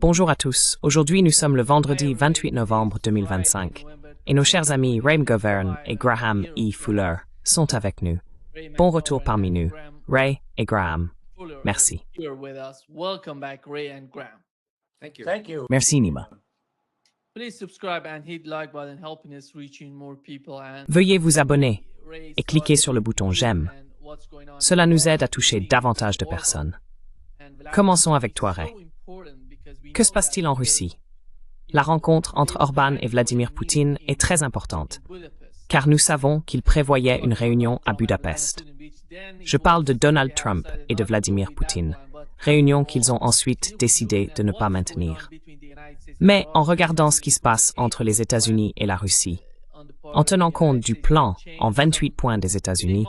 Bonjour à tous. Aujourd'hui, nous sommes le vendredi 28 novembre 2025 et nos chers amis Ray McGovern et Graham E. Fuller sont avec nous. Bon retour parmi nous, Ray et Graham. Merci. Merci, Nima. Veuillez vous abonner et cliquez sur le bouton j'aime. Cela nous aide à toucher davantage de personnes. Commençons avec toi, Ray. Que se passe-t-il en Russie? La rencontre entre Orban et Vladimir Poutine est très importante, car nous savons qu'il prévoyait une réunion à Budapest. Je parle de Donald Trump et de Vladimir Poutine, réunion qu'ils ont ensuite décidé de ne pas maintenir. Mais en regardant ce qui se passe entre les États-Unis et la Russie, en tenant compte du plan en 28 points des États-Unis,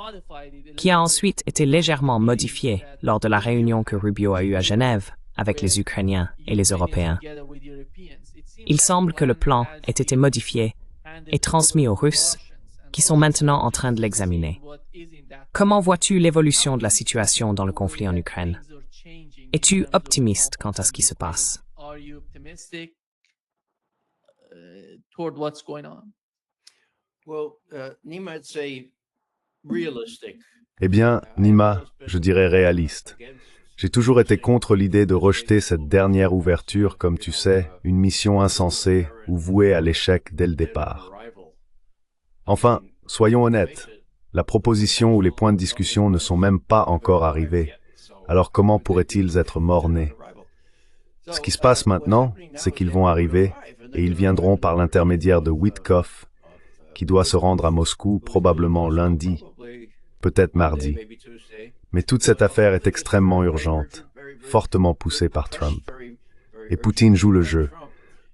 qui a ensuite été légèrement modifié lors de la réunion que Rubio a eue à Genève avec les Ukrainiens et les Européens, il semble que le plan ait été modifié et transmis aux Russes, qui sont maintenant en train de l'examiner. Comment vois-tu l'évolution de la situation dans le conflit en Ukraine? Es-tu optimiste quant à ce qui se passe? Eh bien, Nima, je dirais réaliste. J'ai toujours été contre l'idée de rejeter cette dernière ouverture, comme tu sais, une mission insensée ou vouée à l'échec dès le départ. Enfin, soyons honnêtes, la proposition ou les points de discussion ne sont même pas encore arrivés. Alors comment pourraient-ils être mort-nés? Ce qui se passe maintenant, c'est qu'ils vont arriver et ils viendront par l'intermédiaire de Witkoff, qui doit se rendre à Moscou probablement lundi, peut-être mardi. Mais toute cette affaire est extrêmement urgente, fortement poussée par Trump. Et Poutine joue le jeu.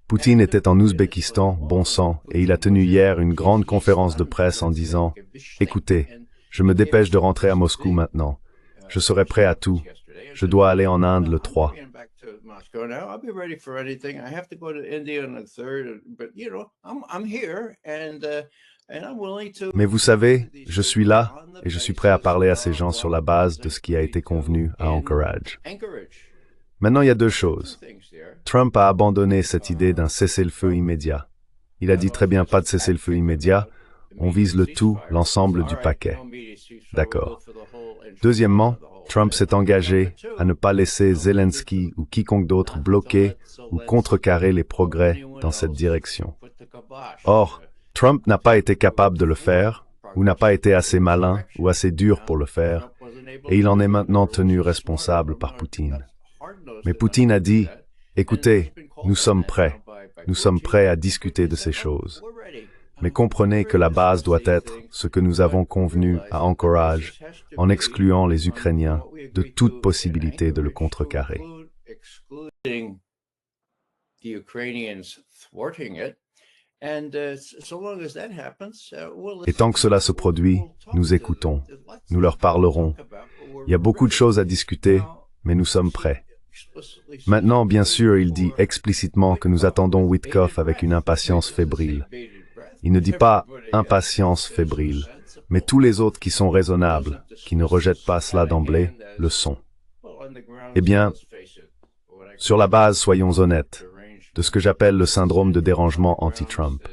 Poutine était en Ouzbékistan, bon sang, et il a tenu hier une grande conférence de presse en disant « Écoutez, je me dépêche de rentrer à Moscou maintenant. Je serai prêt à tout. Je dois aller en Inde le 3. » Mais vous savez, je suis là et je suis prêt à parler à ces gens sur la base de ce qui a été convenu à Anchorage. Maintenant, il y a deux choses. Trump a abandonné cette idée d'un cessez-le-feu immédiat. Il a dit très bien pas de cessez-le-feu immédiat, on vise le tout, l'ensemble du paquet. D'accord. Deuxièmement, Trump s'est engagé à ne pas laisser Zelensky ou quiconque d'autre bloquer ou contrecarrer les progrès dans cette direction. Or, Trump n'a pas été capable de le faire, ou n'a pas été assez malin ou assez dur pour le faire, et il en est maintenant tenu responsable par Poutine. Mais Poutine a dit, écoutez, nous sommes prêts à discuter de ces choses. Mais comprenez que la base doit être ce que nous avons convenu à Anchorage, en excluant les Ukrainiens de toute possibilité de le contrecarrer. Et tant que cela se produit, nous écoutons, nous leur parlerons. Il y a beaucoup de choses à discuter, mais nous sommes prêts. Maintenant, bien sûr, il dit explicitement que nous attendons Witkoff avec une impatience fébrile. Il ne dit pas impatience fébrile, mais tous les autres qui sont raisonnables, qui ne rejettent pas cela d'emblée, le sont. Eh bien, sur la base, soyons honnêtes, de ce que j'appelle le syndrome de dérangement anti-Trump.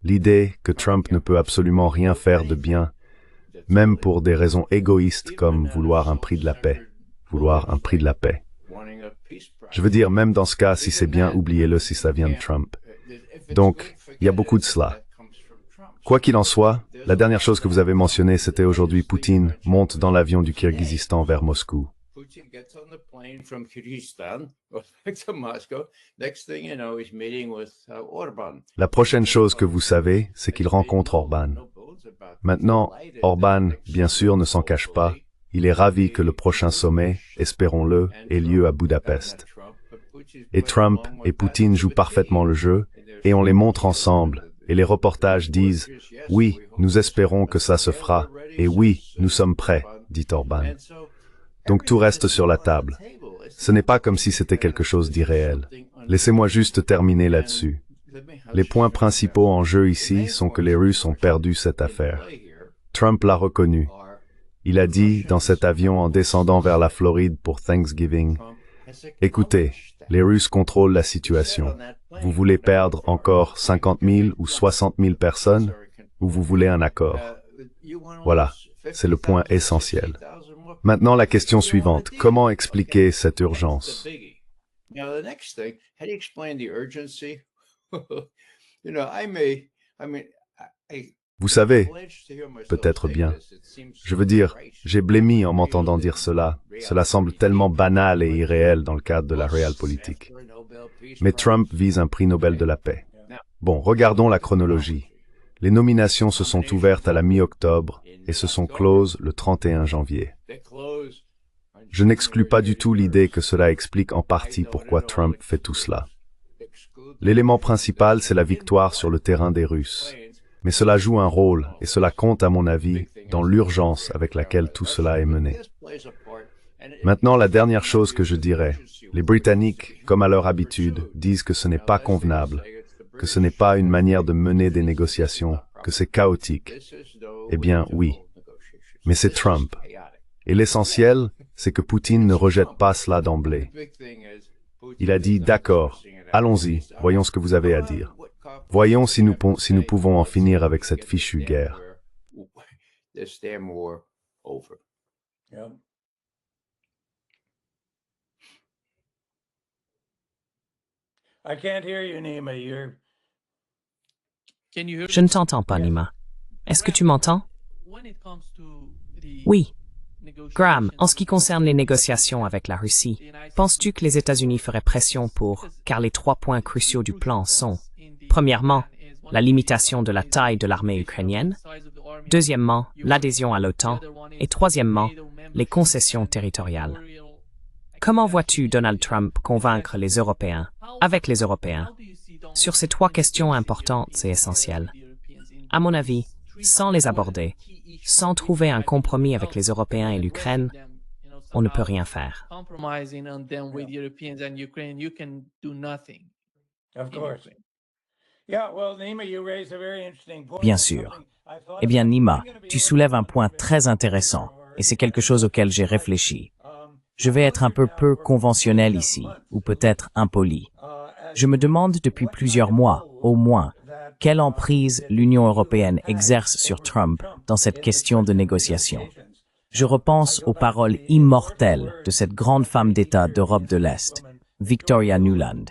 L'idée que Trump ne peut absolument rien faire de bien, même pour des raisons égoïstes comme vouloir un prix de la paix. Je veux dire, même dans ce cas, si c'est bien, oubliez-le si ça vient de Trump. Donc, il y a beaucoup de cela. Quoi qu'il en soit, la dernière chose que vous avez mentionnée, c'était aujourd'hui Poutine monte dans l'avion du Kirghizistan vers Moscou. La prochaine chose que vous savez, c'est qu'il rencontre Orban. Maintenant, Orban, bien sûr, ne s'en cache pas. Il est ravi que le prochain sommet, espérons-le, ait lieu à Budapest. Et Trump et Poutine jouent parfaitement le jeu, et on les montre ensemble. Et les reportages disent « Oui, nous espérons que ça se fera, et oui, nous sommes prêts », dit Orban. Donc tout reste sur la table. Ce n'est pas comme si c'était quelque chose d'irréel. Laissez-moi juste terminer là-dessus. Les points principaux en jeu ici sont que les Russes ont perdu cette affaire. Trump l'a reconnu. Il a dit, dans cet avion en descendant vers la Floride pour Thanksgiving, Écoutez, les Russes contrôlent la situation. Vous voulez perdre encore 50 000 ou 60 000 personnes, ou vous voulez un accord? Voilà, c'est le point essentiel. Maintenant, la question suivante, comment expliquer cette urgence? Vous savez, peut-être bien. Je veux dire, j'ai blêmi en m'entendant dire cela. Cela semble tellement banal et irréel dans le cadre de la réelle-politique. Mais Trump vise un prix Nobel de la paix. Bon, regardons la chronologie. Les nominations se sont ouvertes à la mi-octobre et se sont closes le 31 janvier. Je n'exclus pas du tout l'idée que cela explique en partie pourquoi Trump fait tout cela. L'élément principal, c'est la victoire sur le terrain des Russes. Mais cela joue un rôle, et cela compte à mon avis, dans l'urgence avec laquelle tout cela est mené. Maintenant, la dernière chose que je dirais, les Britanniques, comme à leur habitude, disent que ce n'est pas convenable, que ce n'est pas une manière de mener des négociations, que c'est chaotique. Eh bien, oui. Mais c'est Trump. Et l'essentiel, c'est que Poutine ne rejette pas cela d'emblée. Il a dit, d'accord, allons-y, voyons ce que vous avez à dire. Voyons si nous pouvons en finir avec cette fichue guerre. Je ne t'entends pas, Nima. Est-ce que tu m'entends? Oui. Graham, en ce qui concerne les négociations avec la Russie, penses-tu que les États-Unis feraient pression car les 3 points cruciaux du plan sont, premièrement, la limitation de la taille de l'armée ukrainienne, deuxièmement, l'adhésion à l'OTAN, et troisièmement, les concessions territoriales. Comment vois-tu Donald Trump convaincre les Européens, avec les Européens, sur ces 3 questions importantes et essentielles? À mon avis, sans les aborder, sans trouver un compromis avec les Européens et l'Ukraine, on ne peut rien faire. Bien sûr. Eh bien, Nima, tu soulèves un point très intéressant, et c'est quelque chose auquel j'ai réfléchi. Je vais être un peu conventionnel ici, ou peut-être impoli. Je me demande depuis plusieurs mois, au moins, quelle emprise l'Union européenne exerce sur Trump dans cette question de négociation. Je repense aux paroles immortelles de cette grande femme d'État d'Europe de l'Est, Victoria Nuland,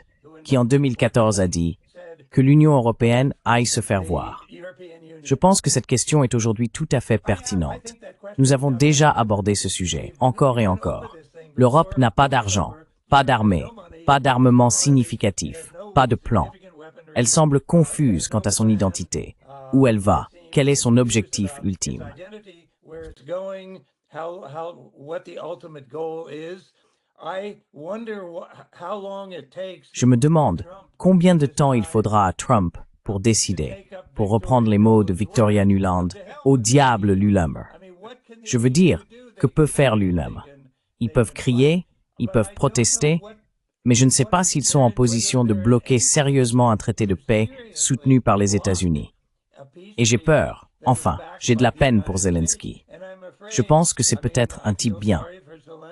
qui en 2014 a dit que l'Union européenne aille se faire voir. Je pense que cette question est aujourd'hui tout à fait pertinente. Nous avons déjà abordé ce sujet, encore et encore. L'Europe n'a pas d'argent, pas d'armée, pas d'armement significatif, pas de plan. Elle semble confuse quant à son identité. Où elle va? Quel est son objectif ultime? Je me demande combien de temps il faudra à Trump pour décider, pour reprendre les mots de Victoria Nuland, au diable l'ULM. Je veux dire, que peut faire l'ULM? Ils peuvent crier, ils peuvent protester, mais je ne sais pas s'ils sont en position de bloquer sérieusement un traité de paix soutenu par les États-Unis. Et j'ai peur, enfin, j'ai de la peine pour Zelensky. Je pense que c'est peut-être un type bien.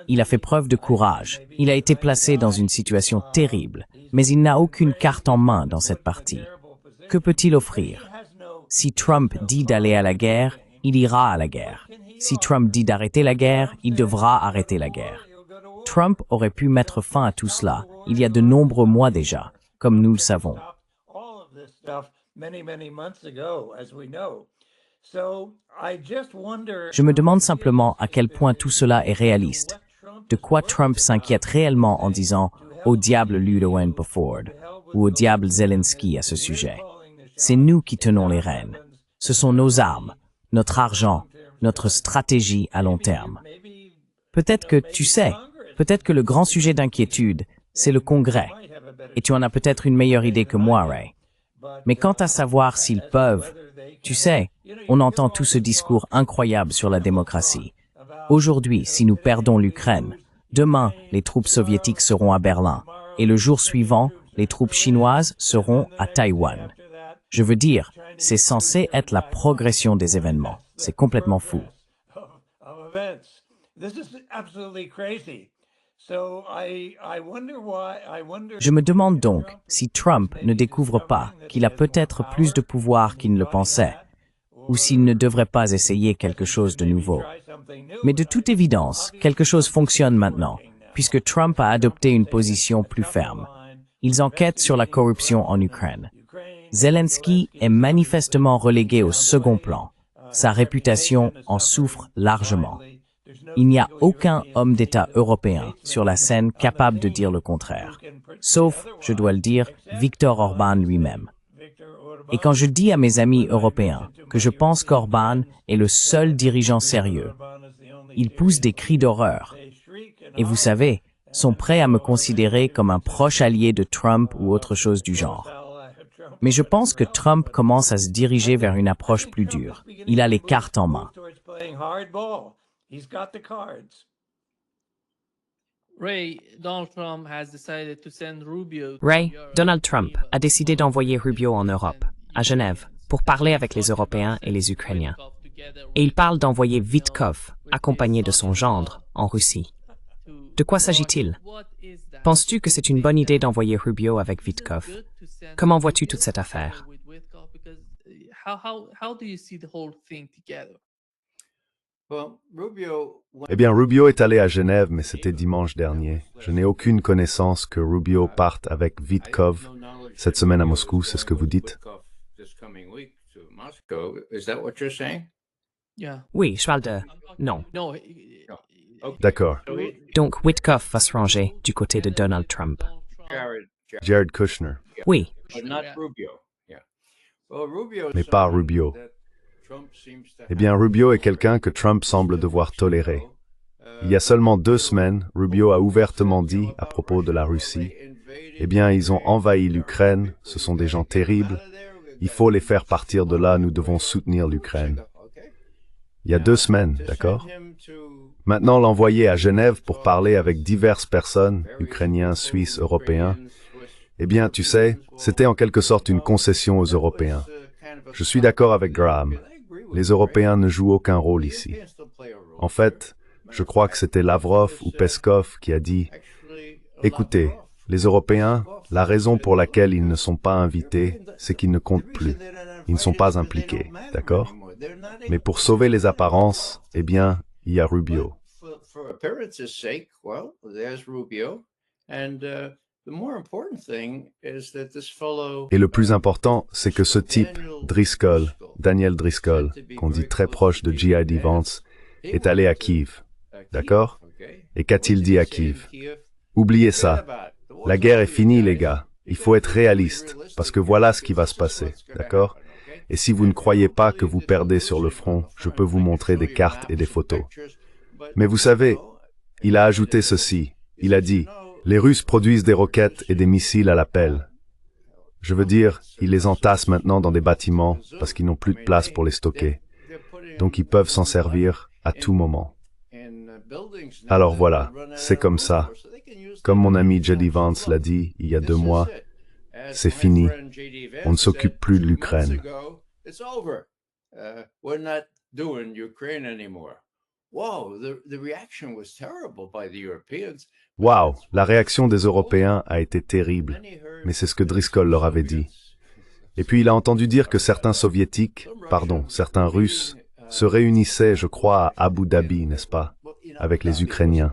Il a fait preuve de courage, il a été placé dans une situation terrible, mais il n'a aucune carte en main dans cette partie. Que peut-il offrir? Si Trump dit d'aller à la guerre, il ira à la guerre. Si Trump dit d'arrêter la guerre, il devra arrêter la guerre. Trump aurait pu mettre fin à tout cela il y a de nombreux mois déjà, comme nous le savons. Je me demande simplement à quel point tout cela est réaliste. De quoi Trump s'inquiète réellement en disant « au diable Ludo Beaufort » ou « au diable Zelensky » à ce sujet. C'est nous qui tenons les rênes. Ce sont nos armes, notre argent, notre stratégie à long terme. Peut-être que, tu sais, peut-être que le grand sujet d'inquiétude, c'est le Congrès. Et tu en as peut-être une meilleure idée que moi, Ray. Mais quant à savoir s'ils peuvent, tu sais, on entend tout ce discours incroyable sur la démocratie. Aujourd'hui, si nous perdons l'Ukraine, demain, les troupes soviétiques seront à Berlin. Et le jour suivant, les troupes chinoises seront à Taïwan. Je veux dire, c'est censé être la progression des événements. C'est complètement fou. Je me demande donc si Trump ne découvre pas qu'il a peut-être plus de pouvoir qu'il ne le pensait, ou s'il ne devrait pas essayer quelque chose de nouveau. Mais de toute évidence, quelque chose fonctionne maintenant, puisque Trump a adopté une position plus ferme. Ils enquêtent sur la corruption en Ukraine. Zelensky est manifestement relégué au second plan. Sa réputation en souffre largement. Il n'y a aucun homme d'État européen sur la scène capable de dire le contraire. Sauf, je dois le dire, Viktor Orban lui-même. Et quand je dis à mes amis européens que je pense qu'Orban est le seul dirigeant sérieux, ils poussent des cris d'horreur. Et vous savez, sont prêts à me considérer comme un proche allié de Trump ou autre chose du genre. Mais je pense que Trump commence à se diriger vers une approche plus dure. Il a les cartes en main. Ray, Donald Trump a décidé d'envoyer Rubio en Europe, à Genève, pour parler avec les Européens et les Ukrainiens. Et il parle d'envoyer Vitkov, accompagné de son gendre, en Russie. De quoi s'agit-il? Penses-tu que c'est une bonne idée d'envoyer Rubio avec Vitkov? Comment vois-tu toute cette affaire? Eh bien, Rubio est allé à Genève, mais c'était dimanche dernier. Je n'ai aucune connaissance que Rubio parte avec Vitkov cette semaine à Moscou, c'est ce que vous dites? Oui, je parle de... Non. D'accord. Donc, Vitkov va se ranger du côté de Donald Trump. Jared Kushner. Oui. Mais pas Rubio. Eh bien, Rubio est quelqu'un que Trump semble devoir tolérer. Il y a seulement 2 semaines, Rubio a ouvertement dit, à propos de la Russie, « Eh bien, ils ont envahi l'Ukraine, ce sont des gens terribles, il faut les faire partir de là, nous devons soutenir l'Ukraine. » Il y a 2 semaines, d'accord? Maintenant, l'envoyer à Genève pour parler avec diverses personnes, Ukrainiens, Suisses, Européens, eh bien, tu sais, c'était en quelque sorte une concession aux Européens. Je suis d'accord avec Graham. Les Européens ne jouent aucun rôle ici. En fait, je crois que c'était Lavrov ou Peskov qui a dit « Écoutez, les Européens, la raison pour laquelle ils ne sont pas invités, c'est qu'ils ne comptent plus. Ils ne sont pas impliqués, d'accord? Mais pour sauver les apparences, eh bien, il y a Rubio. » Et le plus important, c'est que ce type, Driscoll, Daniel Driscoll, qu'on dit très proche de J.I.D. Vance, est allé à Kiev. D'accord? Et qu'a-t-il dit à Kiev? Oubliez ça. La guerre est finie, les gars. Il faut être réaliste, parce que voilà ce qui va se passer. D'accord? Et si vous ne croyez pas que vous perdez sur le front, je peux vous montrer des cartes et des photos. Mais vous savez, il a ajouté ceci. Il a dit, les Russes produisent des roquettes et des missiles à la pelle. Je veux dire, ils les entassent maintenant dans des bâtiments parce qu'ils n'ont plus de place pour les stocker. Donc ils peuvent s'en servir à tout moment. Alors voilà, c'est comme ça. Comme mon ami J.D. Vance l'a dit il y a 2 mois, c'est fini. On ne s'occupe plus de l'Ukraine. Wow, la réaction des Européens a été terrible, mais c'est ce que Driscoll leur avait dit. Et puis il a entendu dire que certains certains Russes, se réunissaient, je crois, à Abu Dhabi, n'est-ce pas, avec les Ukrainiens.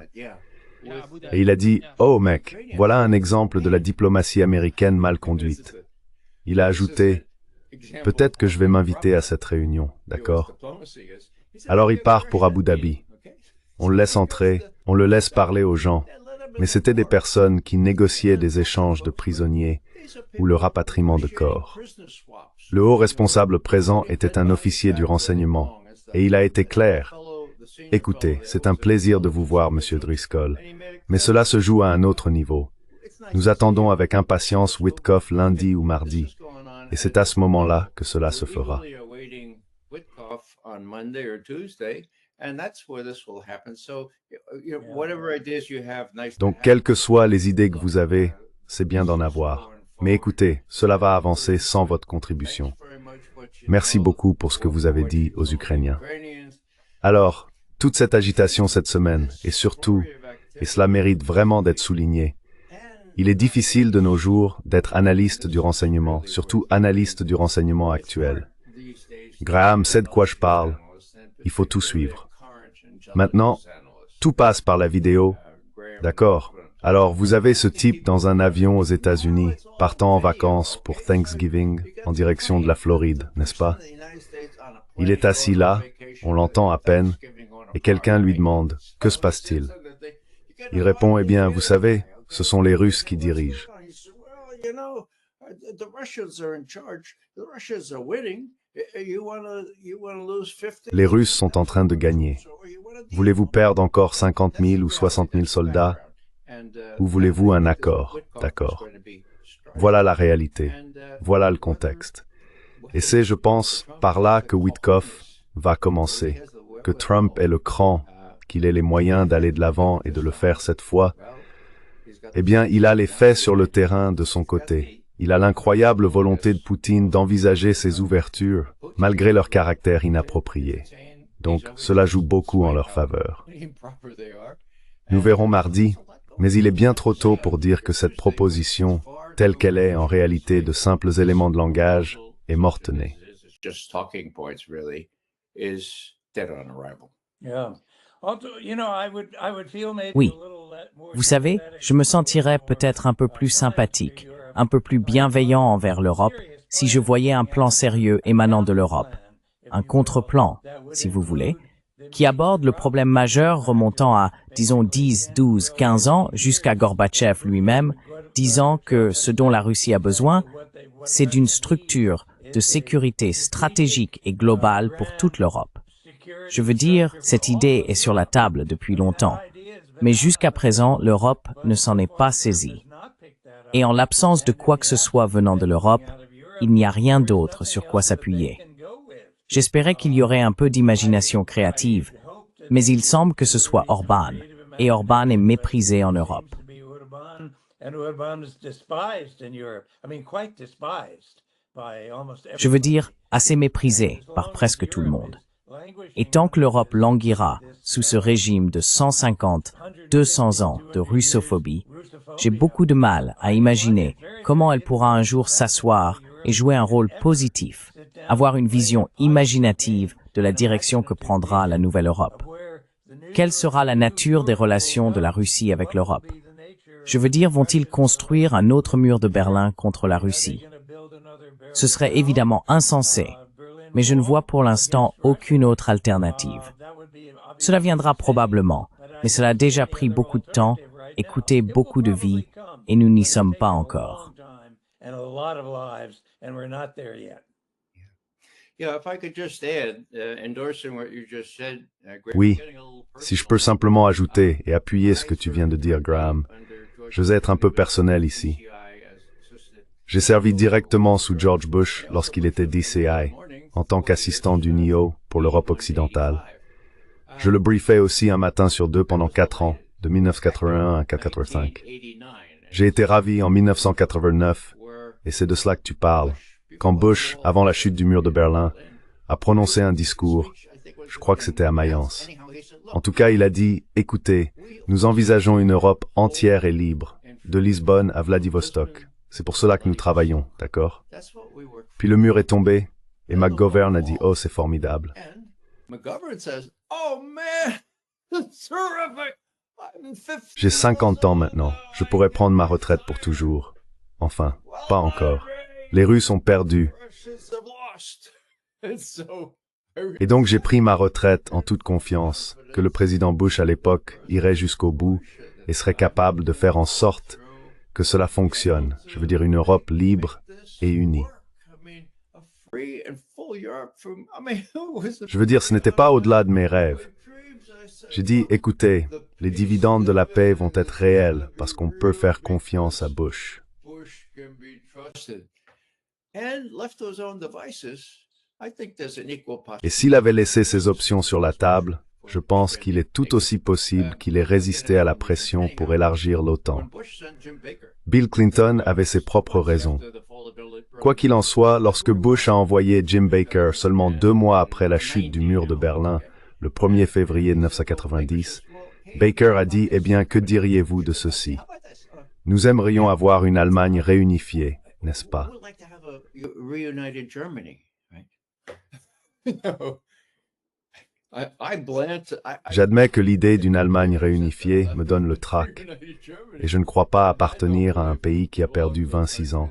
Et il a dit, « Oh mec, voilà un exemple de la diplomatie américaine mal conduite. » Il a ajouté, « Peut-être que je vais m'inviter à cette réunion, d'accord? » Alors il part pour Abu Dhabi. On le laisse entrer, on le laisse parler aux gens, mais c'était des personnes qui négociaient des échanges de prisonniers ou le rapatriement de corps. Le haut responsable présent était un officier du renseignement, et il a été clair. « Écoutez, c'est un plaisir de vous voir, Monsieur Driscoll, mais cela se joue à un autre niveau. Nous attendons avec impatience Witkoff lundi ou mardi, et c'est à ce moment-là que cela se fera. » Donc, quelles que soient les idées que vous avez, c'est bien d'en avoir. Mais écoutez, cela va avancer sans votre contribution. Merci beaucoup pour ce que vous avez dit aux Ukrainiens. Alors, toute cette agitation cette semaine, et surtout, et cela mérite vraiment d'être souligné. Il est difficile de nos jours d'être analyste du renseignement, surtout analyste du renseignement actuel. Graham sait de quoi je parle, il faut tout suivre. Maintenant, tout passe par la vidéo, d'accord? Alors, vous avez ce type dans un avion aux États-Unis, partant en vacances pour Thanksgiving en direction de la Floride, n'est-ce pas? Il est assis là, on l'entend à peine, et quelqu'un lui demande « Que se passe-t-il » Il répond « Eh bien, vous savez, ce sont les Russes qui dirigent. » Les Russes sont en train de gagner. Voulez-vous perdre encore 50 000 ou 60 000 soldats? Ou voulez-vous un accord? D'accord. Voilà la réalité. Voilà le contexte. Et c'est, je pense, par là que Witkoff va commencer. Que Trump ait le cran, qu'il ait les moyens d'aller de l'avant et de le faire cette fois. Eh bien, il a les faits sur le terrain de son côté. Il a l'incroyable volonté de Poutine d'envisager ces ouvertures, malgré leur caractère inapproprié. Donc, cela joue beaucoup en leur faveur. Nous verrons mardi, mais il est bien trop tôt pour dire que cette proposition, telle qu'elle est en réalité de simples éléments de langage, est morte-née. Oui. Vous savez, je me sentirais peut-être un peu plus sympathique, un peu plus bienveillant envers l'Europe si je voyais un plan sérieux émanant de l'Europe. Un contre-plan, si vous voulez, qui aborde le problème majeur remontant à, disons, 10, 12, 15 ans jusqu'à Gorbatchev lui-même, disant que ce dont la Russie a besoin, c'est d'une structure de sécurité stratégique et globale pour toute l'Europe. Je veux dire, cette idée est sur la table depuis longtemps, mais jusqu'à présent, l'Europe ne s'en est pas saisie. Et en l'absence de quoi que ce soit venant de l'Europe, il n'y a rien d'autre sur quoi s'appuyer. J'espérais qu'il y aurait un peu d'imagination créative, mais il semble que ce soit Orban, et Orban est méprisé en Europe. Je veux dire, assez méprisé par presque tout le monde. Et tant que l'Europe languira sous ce régime de 150, 200 ans de russophobie, j'ai beaucoup de mal à imaginer comment elle pourra un jour s'asseoir et jouer un rôle positif, avoir une vision imaginative de la direction que prendra la nouvelle Europe. Quelle sera la nature des relations de la Russie avec l'Europe? Je veux dire, vont-ils construire un autre mur de Berlin contre la Russie? Ce serait évidemment insensé, mais je ne vois pour l'instant aucune autre alternative. Cela viendra probablement, mais cela a déjà pris beaucoup de temps et coûté beaucoup de vies, et nous n'y sommes pas encore. Oui, si je peux simplement ajouter et appuyer ce que tu viens de dire, Graham, je vais être un peu personnel ici. J'ai servi directement sous George Bush lorsqu'il était DCI, en tant qu'assistant du NIO pour l'Europe occidentale. Je le briefais aussi un matin sur deux pendant 4 ans, de 1981 à 1985. J'ai été ravi en 1989, et c'est de cela que tu parles, quand Bush, avant la chute du mur de Berlin, a prononcé un discours, je crois que c'était à Mayence. En tout cas, il a dit, écoutez, nous envisageons une Europe entière et libre, de Lisbonne à Vladivostok. C'est pour cela que nous travaillons, d'accord? Puis le mur est tombé, et McGovern a dit, oh, c'est formidable. J'ai 50 ans maintenant, je pourrais prendre ma retraite pour toujours. Enfin, pas encore. Les Russes ont perdu. Et donc j'ai pris ma retraite en toute confiance que le président Bush à l'époque irait jusqu'au bout et serait capable de faire en sorte que cela fonctionne. Je veux dire une Europe libre et unie. Je veux dire, ce n'était pas au-delà de mes rêves. J'ai dit, écoutez, les dividendes de la paix vont être réels parce qu'on peut faire confiance à Bush. Et s'il avait laissé ces options sur la table, je pense qu'il est tout aussi possible qu'il ait résisté à la pression pour élargir l'OTAN. Bill Clinton avait ses propres raisons. Quoi qu'il en soit, lorsque Bush a envoyé Jim Baker seulement 2 mois après la chute du mur de Berlin, le 1er février 1990, Baker a dit, eh bien, que diriez-vous de ceci? Nous aimerions avoir une Allemagne réunifiée, n'est-ce pas? J'admets que l'idée d'une Allemagne réunifiée me donne le trac, et je ne crois pas appartenir à un pays qui a perdu 26 ans.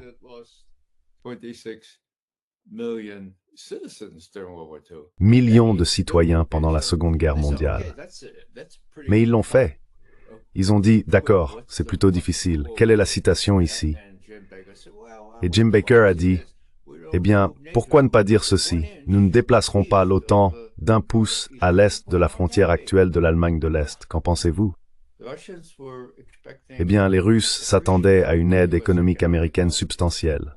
Millions de citoyens pendant la Seconde Guerre mondiale. Mais ils l'ont fait. Ils ont dit, d'accord, c'est plutôt difficile. Quelle est la citation ici? Et Jim Baker a dit, eh bien, pourquoi ne pas dire ceci? Nous ne déplacerons pas l'OTAN d'un pouce à l'est de la frontière actuelle de l'Allemagne de l'Est. Qu'en pensez-vous? Eh bien, les Russes s'attendaient à une aide économique américaine substantielle.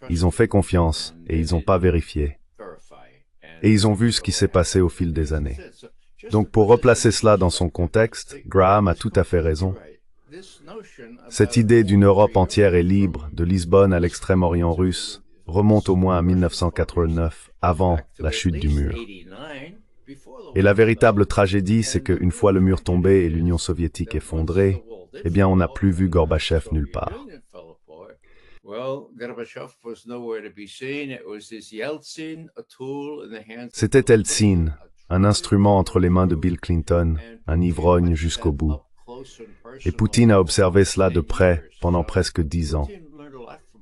Ils ont fait confiance et ils n'ont pas vérifié. Et ils ont vu ce qui s'est passé au fil des années. Donc, pour replacer cela dans son contexte, Graham a tout à fait raison. Cette idée d'une Europe entière et libre, de Lisbonne à l'extrême-orient russe, remonte au moins à 1989, avant la chute du mur. Et la véritable tragédie, c'est qu'une fois le mur tombé et l'Union soviétique effondrée, eh bien, on n'a plus vu Gorbatchev nulle part. C'était Eltsine, un instrument entre les mains de Bill Clinton, un ivrogne jusqu'au bout. Et Poutine a observé cela de près pendant presque 10 ans.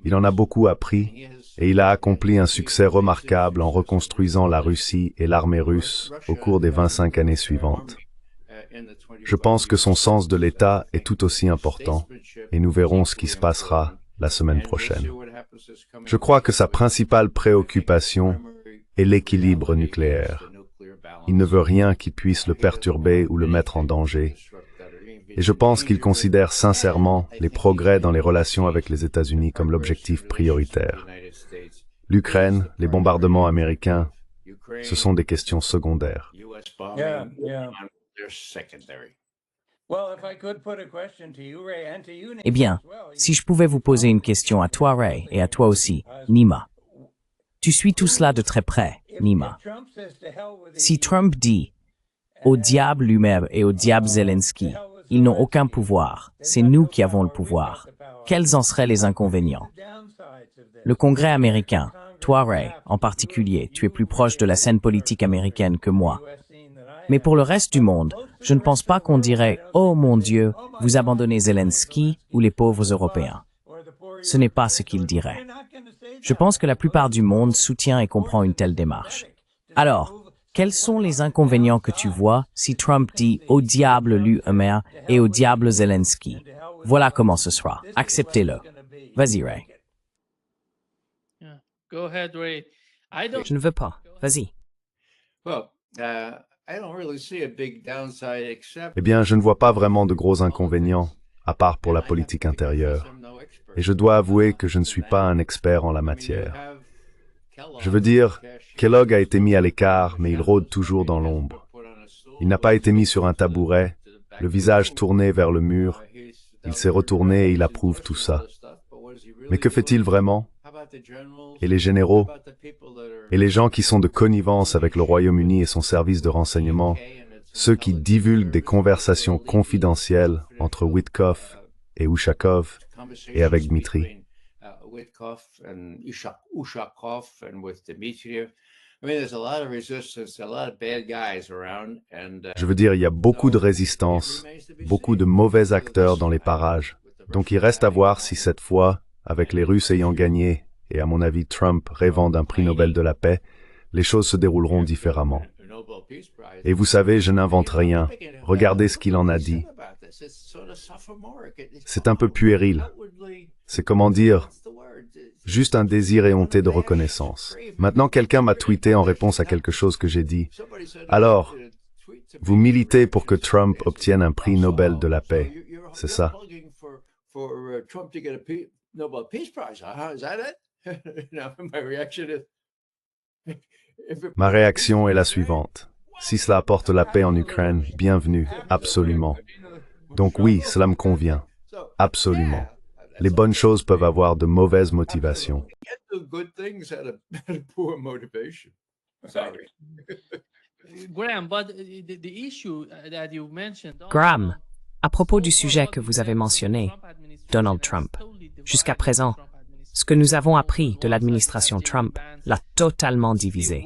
Il en a beaucoup appris et il a accompli un succès remarquable en reconstruisant la Russie et l'armée russe au cours des 25 années suivantes. Je pense que son sens de l'État est tout aussi important et nous verrons ce qui se passera la semaine prochaine. Je crois que sa principale préoccupation est l'équilibre nucléaire. Il ne veut rien qui puisse le perturber ou le mettre en danger. Et je pense qu'il considère sincèrement les progrès dans les relations avec les États-Unis comme l'objectif prioritaire. L'Ukraine, les bombardements américains, ce sont des questions secondaires. Eh bien, si je pouvais vous poser une question à toi, Ray, et à toi aussi, Nima. Tu suis tout cela de très près, Nima. Si Trump dit « Au diable lui-même et au diable Zelensky », ils n'ont aucun pouvoir, c'est nous qui avons le pouvoir. Quels en seraient les inconvénients? Le Congrès américain, toi, Ray, en particulier, tu es plus proche de la scène politique américaine que moi. Mais pour le reste du monde, je ne pense pas qu'on dirait « Oh mon Dieu, vous abandonnez Zelensky ou les pauvres Européens ». Ce n'est pas ce qu'ils diraient. Je pense que la plupart du monde soutient et comprend une telle démarche. Alors, quels sont les inconvénients que tu vois si Trump dit « Au diable l'UMR et au diable Zelensky ». Voilà comment ce sera. Acceptez-le. Vas-y, Ray. Je ne veux pas. Vas-y. Eh bien, je ne vois pas vraiment de gros inconvénients, à part pour la politique intérieure. Et je dois avouer que je ne suis pas un expert en la matière. Je veux dire, Kellogg a été mis à l'écart, mais il rôde toujours dans l'ombre. Il n'a pas été mis sur un tabouret, le visage tourné vers le mur. Il s'est retourné et il approuve tout ça. Mais que fait-il vraiment? Et les généraux? Et les gens qui sont de connivence avec le Royaume-Uni et son service de renseignement? Ceux qui divulguent des conversations confidentielles entre Witkoff et Ushakov et avec Dmitri? Je veux dire, il y a beaucoup de résistance, beaucoup de mauvais acteurs dans les parages. Donc il reste à voir si cette fois, avec les Russes ayant gagné, et à mon avis Trump rêvant d'un prix Nobel de la paix, les choses se dérouleront différemment. Et vous savez, je n'invente rien. Regardez ce qu'il en a dit. C'est un peu puéril. C'est comment dire, juste un désir éhonté de reconnaissance. Maintenant, quelqu'un m'a tweeté en réponse à quelque chose que j'ai dit. Alors, vous militez pour que Trump obtienne un prix Nobel de la paix, c'est ça? Ma réaction est la suivante. Si cela apporte la paix en Ukraine, bienvenue, absolument. Donc oui, cela me convient. Absolument. Les bonnes choses peuvent avoir de mauvaises motivations. Graham, à propos du sujet que vous avez mentionné, Donald Trump, jusqu'à présent, ce que nous avons appris de l'administration Trump l'a totalement divisé.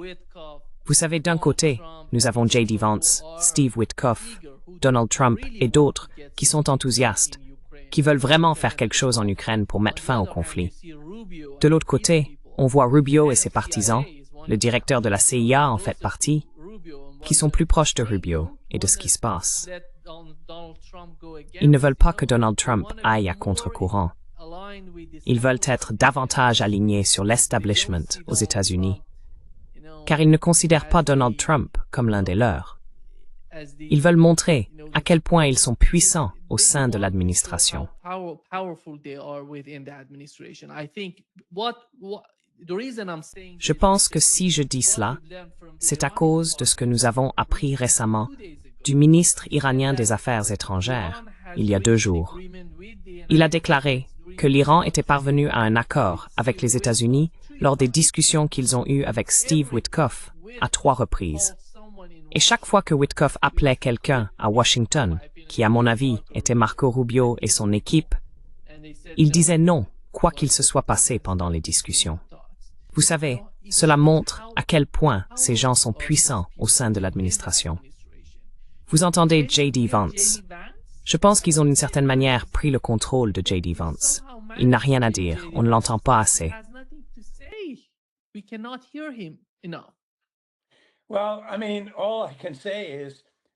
Vous savez, d'un côté, nous avons J.D. Vance, Steve Witkoff, Donald Trump et d'autres qui sont enthousiastes, qui veulent vraiment faire quelque chose en Ukraine pour mettre fin au conflit. De l'autre côté, on voit Rubio et ses partisans, le directeur de la CIA en fait partie, qui sont plus proches de Rubio et de ce qui se passe. Ils ne veulent pas que Donald Trump aille à contre-courant. Ils veulent être davantage alignés sur l'establishment aux États-Unis, car ils ne considèrent pas Donald Trump comme l'un des leurs. Ils veulent montrer à quel point ils sont puissants au sein de l'administration. Je pense que si je dis cela, c'est à cause de ce que nous avons appris récemment du ministre iranien des Affaires étrangères, il y a 2 jours. Il a déclaré que l'Iran était parvenu à un accord avec les États-Unis lors des discussions qu'ils ont eues avec Steve Witkoff à 3 reprises. Et chaque fois que Witkoff appelait quelqu'un à Washington, qui à mon avis était Marco Rubio et son équipe, il disait non, quoi qu'il se soit passé pendant les discussions. Vous savez, cela montre à quel point ces gens sont puissants au sein de l'administration. Vous entendez J.D. Vance. Je pense qu'ils ont d'une certaine manière pris le contrôle de J.D. Vance. Il n'a rien à dire, on ne l'entend pas assez.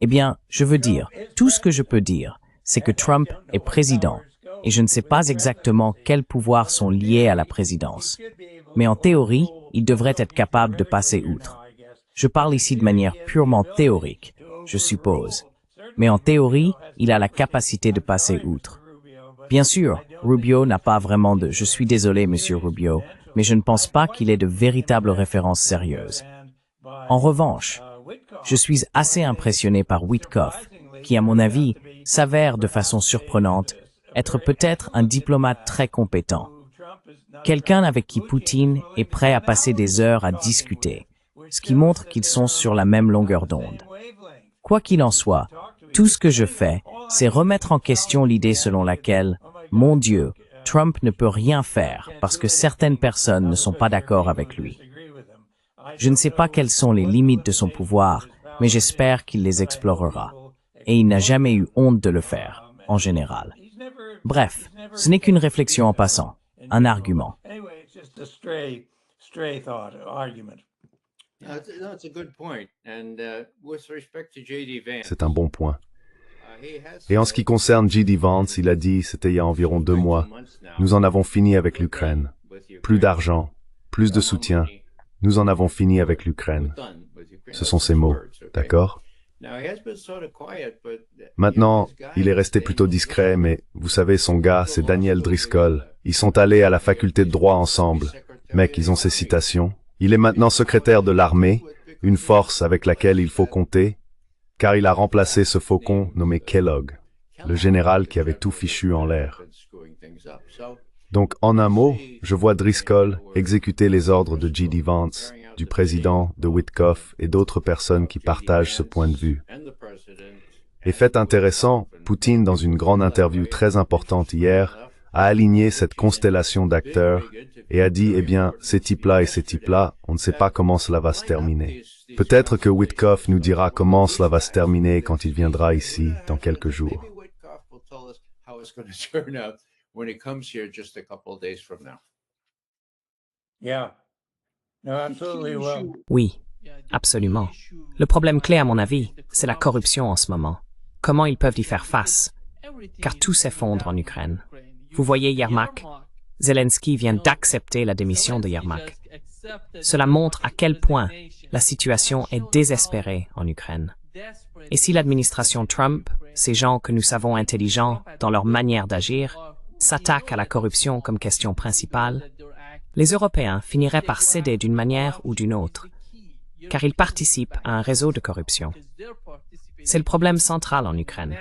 Eh bien, je veux dire, tout ce que je peux dire, c'est que Trump est président, et je ne sais pas exactement quels pouvoirs sont liés à la présidence. Mais en théorie, il devrait être capable de passer outre. Je parle ici de manière purement théorique, je suppose. Mais en théorie, il a la capacité de passer outre. Bien sûr, Rubio n'a pas vraiment de « je suis désolé, monsieur Rubio », mais je ne pense pas qu'il ait de véritables références sérieuses. En revanche, je suis assez impressionné par Witkoff, qui, à mon avis, s'avère de façon surprenante être peut-être un diplomate très compétent. Quelqu'un avec qui Poutine est prêt à passer des heures à discuter, ce qui montre qu'ils sont sur la même longueur d'onde. Quoi qu'il en soit, tout ce que je fais, c'est remettre en question l'idée selon laquelle, mon Dieu, Trump ne peut rien faire parce que certaines personnes ne sont pas d'accord avec lui. Je ne sais pas quelles sont les limites de son pouvoir, mais j'espère qu'il les explorera. Et il n'a jamais eu honte de le faire, en général. Bref, ce n'est qu'une réflexion en passant, un argument. C'est un bon point. Et en ce qui concerne J.D. Vance, il a dit, c'était il y a environ 2 mois, nous en avons fini avec l'Ukraine. Plus d'argent, plus de soutien. Nous en avons fini avec l'Ukraine. Ce sont ses mots, d'accord? Maintenant, il est resté plutôt discret, mais vous savez, son gars, c'est Daniel Driscoll. Ils sont allés à la faculté de droit ensemble. Mec, ils ont ces citations. Il est maintenant secrétaire de l'armée, une force avec laquelle il faut compter, car il a remplacé ce faucon nommé Kellogg, le général qui avait tout fichu en l'air. Donc, en un mot, je vois Driscoll exécuter les ordres de J.D. Vance, du président, de Witkoff et d'autres personnes qui partagent ce point de vue. Et fait intéressant, Poutine, dans une grande interview très importante hier, a aligné cette constellation d'acteurs et a dit, eh bien, ces types-là et ces types-là, on ne sait pas comment cela va se terminer. Peut-être que Witkoff nous dira comment cela va se terminer quand il viendra ici dans quelques jours. Oui, absolument. Le problème clé, à mon avis, c'est la corruption en ce moment. Comment ils peuvent y faire face? Car tout s'effondre en Ukraine. Vous voyez Yermak? Zelensky vient d'accepter la démission de Yermak. Cela montre à quel point la situation est désespérée en Ukraine. Et si l'administration Trump, ces gens que nous savons intelligents dans leur manière d'agir, s'attaquent à la corruption comme question principale, les Européens finiraient par céder d'une manière ou d'une autre, car ils participent à un réseau de corruption. C'est le problème central en Ukraine.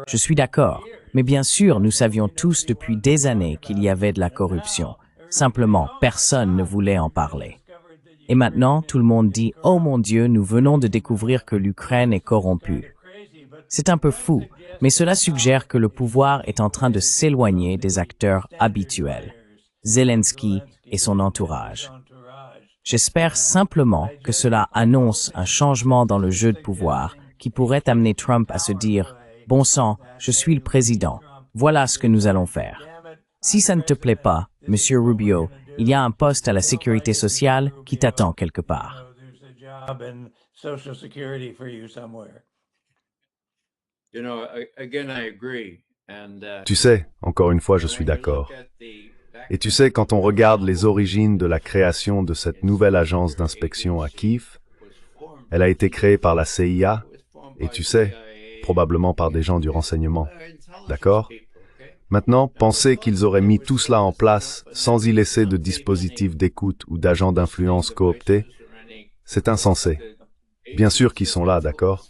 Je suis d'accord, mais bien sûr, nous savions tous depuis des années qu'il y avait de la corruption. Simplement, personne ne voulait en parler. Et maintenant, tout le monde dit « Oh mon Dieu, nous venons de découvrir que l'Ukraine est corrompue ». C'est un peu fou, mais cela suggère que le pouvoir est en train de s'éloigner des acteurs habituels, Zelensky et son entourage. J'espère simplement que cela annonce un changement dans le jeu de pouvoir qui pourrait amener Trump à se dire « Bon sang, je suis le président, voilà ce que nous allons faire ». Si ça ne te plaît pas, Monsieur Rubio, il y a un poste à la sécurité sociale qui t'attend quelque part. Tu sais, encore une fois, je suis d'accord. Et tu sais, quand on regarde les origines de la création de cette nouvelle agence d'inspection à Kiev, elle a été créée par la CIA, et tu sais, probablement par des gens du renseignement. D'accord? Maintenant, penser qu'ils auraient mis tout cela en place sans y laisser de dispositifs d'écoute ou d'agents d'influence cooptés, c'est insensé. Bien sûr qu'ils sont là, d'accord?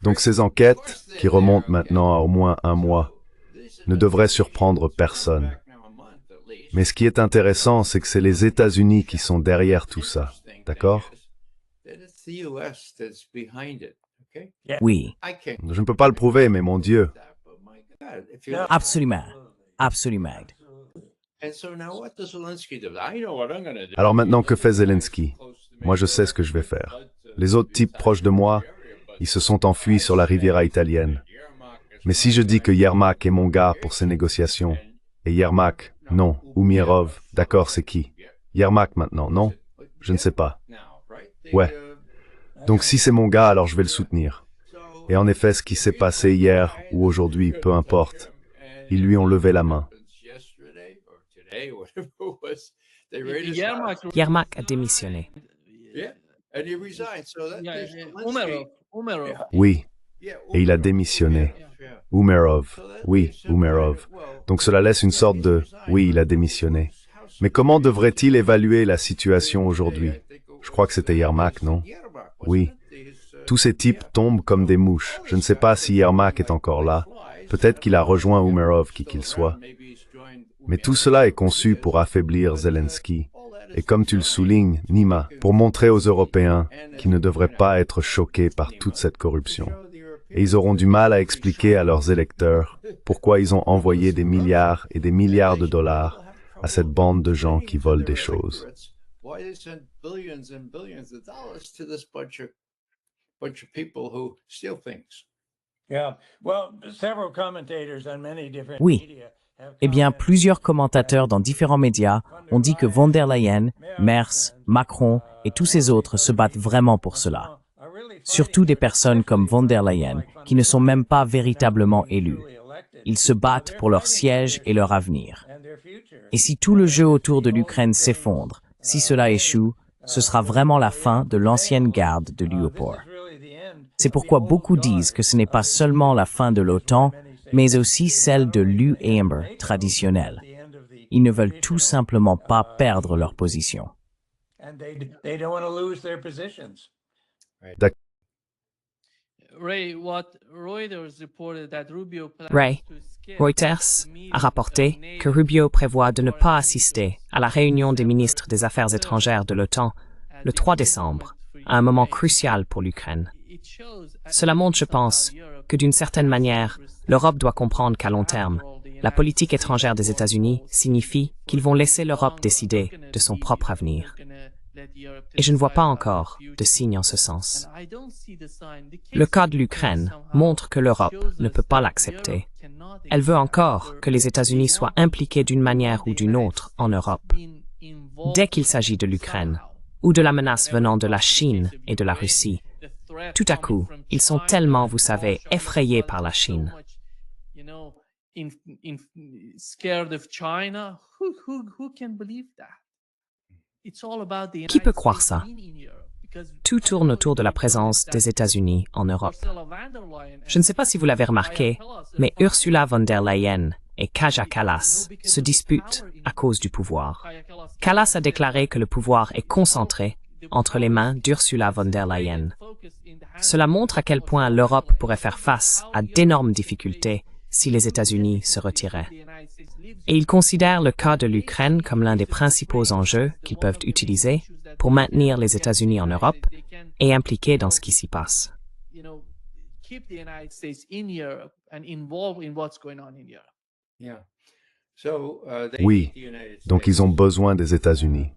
Donc ces enquêtes, qui remontent maintenant à au moins un mois, ne devraient surprendre personne. Mais ce qui est intéressant, c'est que c'est les États-Unis qui sont derrière tout ça, d'accord? Oui, Je ne peux pas le prouver, mais mon Dieu. absolument, absolument. Alors maintenant, que fait Zelensky? Moi, je sais ce que je vais faire. Les autres types proches de moi, ils se sont enfuis sur la Riviera italienne. Mais si je dis que Yermak est mon gars pour ces négociations, et Yermak, non, Umerov, d'accord, c'est qui? Yermak maintenant, non? Je ne sais pas. Ouais. Donc si c'est mon gars, alors je vais le soutenir. Et en effet, ce qui s'est passé hier ou aujourd'hui, peu importe, ils lui ont levé la main. Yermak a démissionné. Oui, et il a démissionné. Umerov, oui, Umerov. Donc cela laisse une sorte de « oui, il a démissionné ». Mais comment devrait-il évaluer la situation aujourd'hui? Je crois que c'était Yermak, non? Oui. Tous ces types tombent comme des mouches. Je ne sais pas si Yermak est encore là. Peut-être qu'il a rejoint Umerov, qui qu'il soit. Mais tout cela est conçu pour affaiblir Zelensky. Et comme tu le soulignes, Nima, pour montrer aux Européens qu'ils ne devraient pas être choqués par toute cette corruption. Et ils auront du mal à expliquer à leurs électeurs pourquoi ils ont envoyé des milliards et des milliards de dollars à cette bande de gens qui volent des choses. Oui. Eh bien, plusieurs commentateurs dans différents médias ont dit que von der Leyen, Merz, Macron et tous ces autres se battent vraiment pour cela. Surtout des personnes comme von der Leyen, qui ne sont même pas véritablement élues. Ils se battent pour leur siège et leur avenir. Et si tout le jeu autour de l'Ukraine s'effondre, si cela échoue, ce sera vraiment la fin de l'ancienne garde de l'UOPOR. C'est pourquoi beaucoup disent que ce n'est pas seulement la fin de l'OTAN, mais aussi celle de l'UAMR traditionnelle. Ils ne veulent tout simplement pas perdre leur position. D'accord. Ray, Reuters a rapporté que Rubio prévoit de ne pas assister à la réunion des ministres des Affaires étrangères de l'OTAN le 3 décembre, à un moment crucial pour l'Ukraine. Cela montre, je pense, que d'une certaine manière, l'Europe doit comprendre qu'à long terme, la politique étrangère des États-Unis signifie qu'ils vont laisser l'Europe décider de son propre avenir. Et je ne vois pas encore de signes en ce sens. Le cas de l'Ukraine montre que l'Europe ne peut pas l'accepter. Elle veut encore que les États-Unis soient impliqués d'une manière ou d'une autre en Europe. Dès qu'il s'agit de l'Ukraine, ou de la menace venant de la Chine et de la Russie, tout à coup, ils sont tellement, vous savez, effrayés par la Chine. Qui peut croire ça? Tout tourne autour de la présence des États-Unis en Europe. Je ne sais pas si vous l'avez remarqué, mais Ursula von der Leyen et Kaja Kallas se disputent à cause du pouvoir. Kallas a déclaré que le pouvoir est concentré entre les mains d'Ursula von der Leyen. Cela montre à quel point l'Europe pourrait faire face à d'énormes difficultés si les États-Unis se retiraient. Et il considère le cas de l'Ukraine comme l'un des principaux enjeux qu'ils peuvent utiliser pour maintenir les États-Unis en Europe et impliqués dans ce qui s'y passe. Oui, donc ils ont besoin des États-Unis.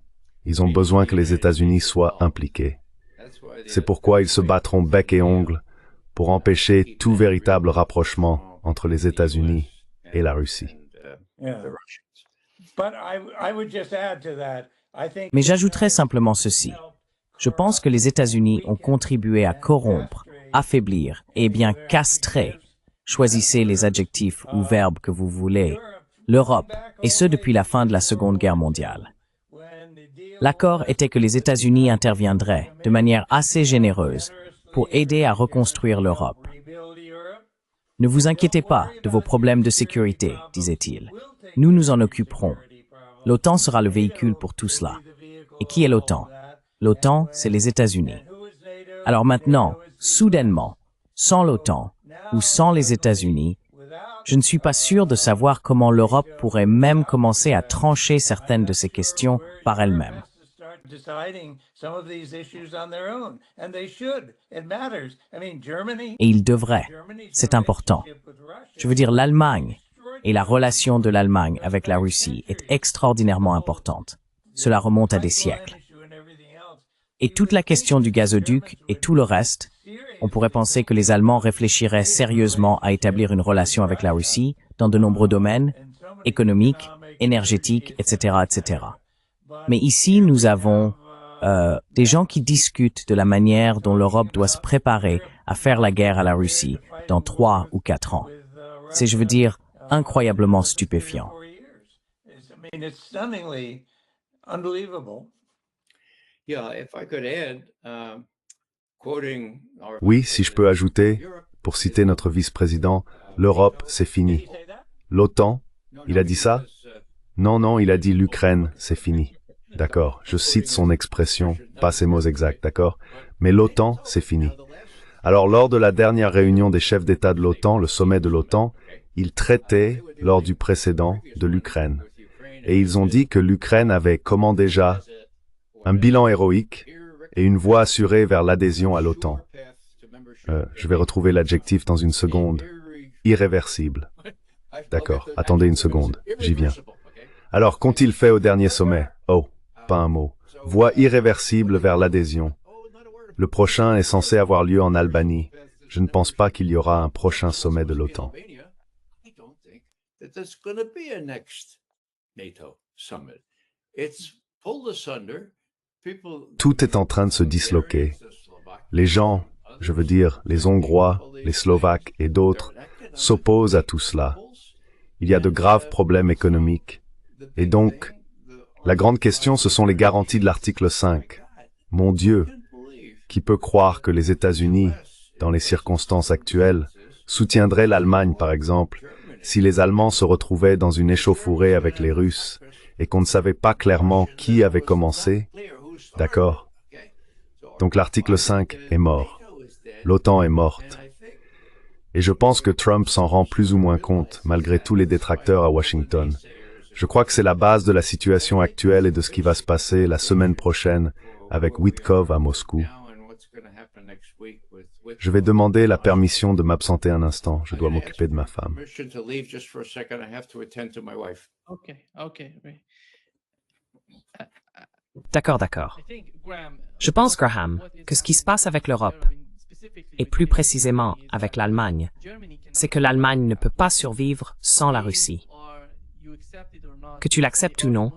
Ils ont besoin que les États-Unis soient impliqués. C'est pourquoi ils se battront bec et ongle pour empêcher tout véritable rapprochement entre les États-Unis et la Russie. Mais j'ajouterais simplement ceci. Je pense que les États-Unis ont contribué à corrompre, affaiblir et bien castrer, choisissez les adjectifs ou verbes que vous voulez, l'Europe, et ce depuis la fin de la Seconde Guerre mondiale. L'accord était que les États-Unis interviendraient de manière assez généreuse pour aider à reconstruire l'Europe. Ne vous inquiétez pas de vos problèmes de sécurité, disait-il. Nous nous en occuperons. L'OTAN sera le véhicule pour tout cela. Et qui est l'OTAN? L'OTAN, c'est les États-Unis. Alors maintenant, soudainement, sans l'OTAN ou sans les États-Unis, je ne suis pas sûr de savoir comment l'Europe pourrait même commencer à trancher certaines de ces questions par elle-même. Et il devrait. C'est important. Je veux dire, l'Allemagne et la relation de l'Allemagne avec la Russie est extraordinairement importante. Cela remonte à des siècles. Et toute la question du gazoduc et tout le reste, on pourrait penser que les Allemands réfléchiraient sérieusement à établir une relation avec la Russie dans de nombreux domaines, économiques, énergétiques, etc., etc. Mais ici, nous avons des gens qui discutent de la manière dont l'Europe doit se préparer à faire la guerre à la Russie dans 3 ou 4 ans. C'est, je veux dire, incroyablement stupéfiant. Oui, si je peux ajouter, pour citer notre vice-président, l'Europe, c'est fini. L'OTAN, il a dit ça? Non, il a dit l'Ukraine, c'est fini. D'accord, je cite son expression, pas ses mots exacts, d'accord? Mais l'OTAN, c'est fini. Alors, lors de la dernière réunion des chefs d'État de l'OTAN, le sommet de l'OTAN, ils traitaient, lors du précédent, de l'Ukraine. Et ils ont dit que l'Ukraine avait, comment déjà, un bilan héroïque et une voie assurée vers l'adhésion à l'OTAN. Je vais retrouver l'adjectif dans une seconde. Irréversible. D'accord, attendez une seconde, j'y viens. Alors, qu'ont-ils fait au dernier sommet? Oh, pas un mot. Voie irréversible vers l'adhésion. Le prochain est censé avoir lieu en Albanie. Je ne pense pas qu'il y aura un prochain sommet de l'OTAN. Tout est en train de se disloquer. Les gens, je veux dire, les Hongrois, les Slovaques et d'autres, s'opposent à tout cela. Il y a de graves problèmes économiques. Et donc, la grande question, ce sont les garanties de l'article 5. Mon Dieu, qui peut croire que les États-Unis, dans les circonstances actuelles, soutiendraient l'Allemagne, par exemple, si les Allemands se retrouvaient dans une échauffourée avec les Russes et qu'on ne savait pas clairement qui avait commencé? D'accord. Donc l'article 5 est mort. L'OTAN est morte. Et je pense que Trump s'en rend plus ou moins compte, malgré tous les détracteurs à Washington. Je crois que c'est la base de la situation actuelle et de ce qui va se passer la semaine prochaine avec Wittkov à Moscou. Je vais demander la permission de m'absenter un instant. Je dois m'occuper de ma femme. D'accord. Je pense, Graham, que ce qui se passe avec l'Europe, et plus précisément avec l'Allemagne, c'est que l'Allemagne ne peut pas survivre sans la Russie. Que tu l'acceptes ou non,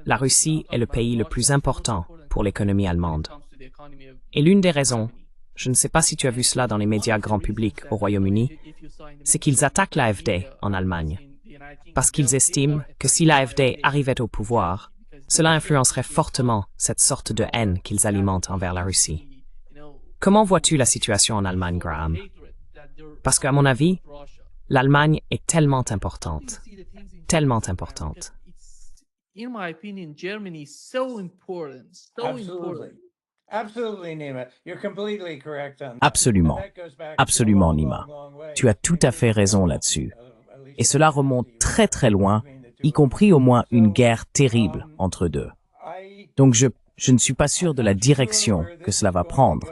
la Russie est le pays le plus important pour l'économie allemande. Et l'une des raisons, je ne sais pas si tu as vu cela dans les médias grand public au Royaume-Uni, c'est qu'ils attaquent l'AfD en Allemagne, parce qu'ils estiment que si l'AfD arrivait au pouvoir, cela influencerait fortement cette sorte de haine qu'ils alimentent envers la Russie. Comment vois-tu la situation en Allemagne, Graham? Parce qu'à mon avis, l'Allemagne est tellement importante. Tellement importante. Absolument. Absolument, Nima. Tu as tout à fait raison là-dessus. Et cela remonte très très loin, y compris au moins une guerre terrible entre deux. Donc je ne suis pas sûr de la direction que cela va prendre.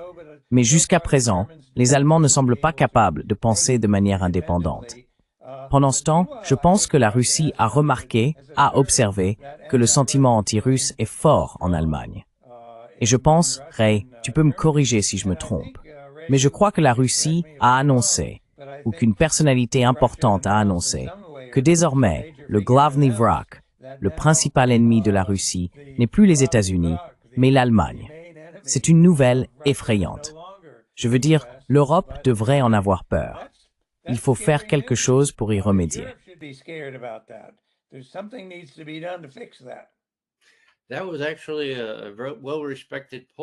Mais jusqu'à présent, les Allemands ne semblent pas capables de penser de manière indépendante. Pendant ce temps, je pense que la Russie a remarqué, a observé, que le sentiment anti-russe est fort en Allemagne. Et je pense, Ray, tu peux me corriger si je me trompe, mais je crois que la Russie a annoncé, ou qu'une personnalité importante a annoncé, que désormais, le Glavny Vrak, le principal ennemi de la Russie, n'est plus les États-Unis, mais l'Allemagne. C'est une nouvelle effrayante. Je veux dire, l'Europe devrait en avoir peur. Il faut faire quelque chose pour y remédier.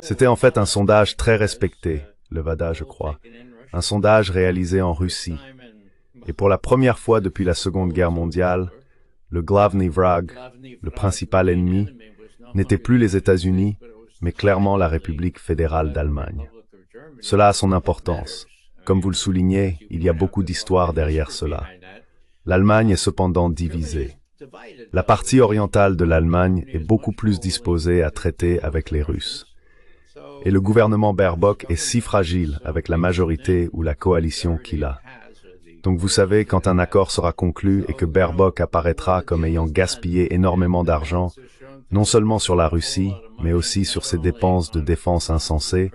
C'était en fait un sondage très respecté, Levada, je crois. Un sondage réalisé en Russie. Et pour la première fois depuis la Seconde Guerre mondiale, le Glavny Vrag, le principal ennemi, n'était plus les États-Unis, mais clairement la République fédérale d'Allemagne. Cela a son importance. Comme vous le soulignez, il y a beaucoup d'histoires derrière cela. L'Allemagne est cependant divisée. La partie orientale de l'Allemagne est beaucoup plus disposée à traiter avec les Russes. Et le gouvernement Baerbock est si fragile avec la majorité ou la coalition qu'il a. Donc vous savez, quand un accord sera conclu et que Baerbock apparaîtra comme ayant gaspillé énormément d'argent, non seulement sur la Russie, mais aussi sur ses dépenses de défense insensées,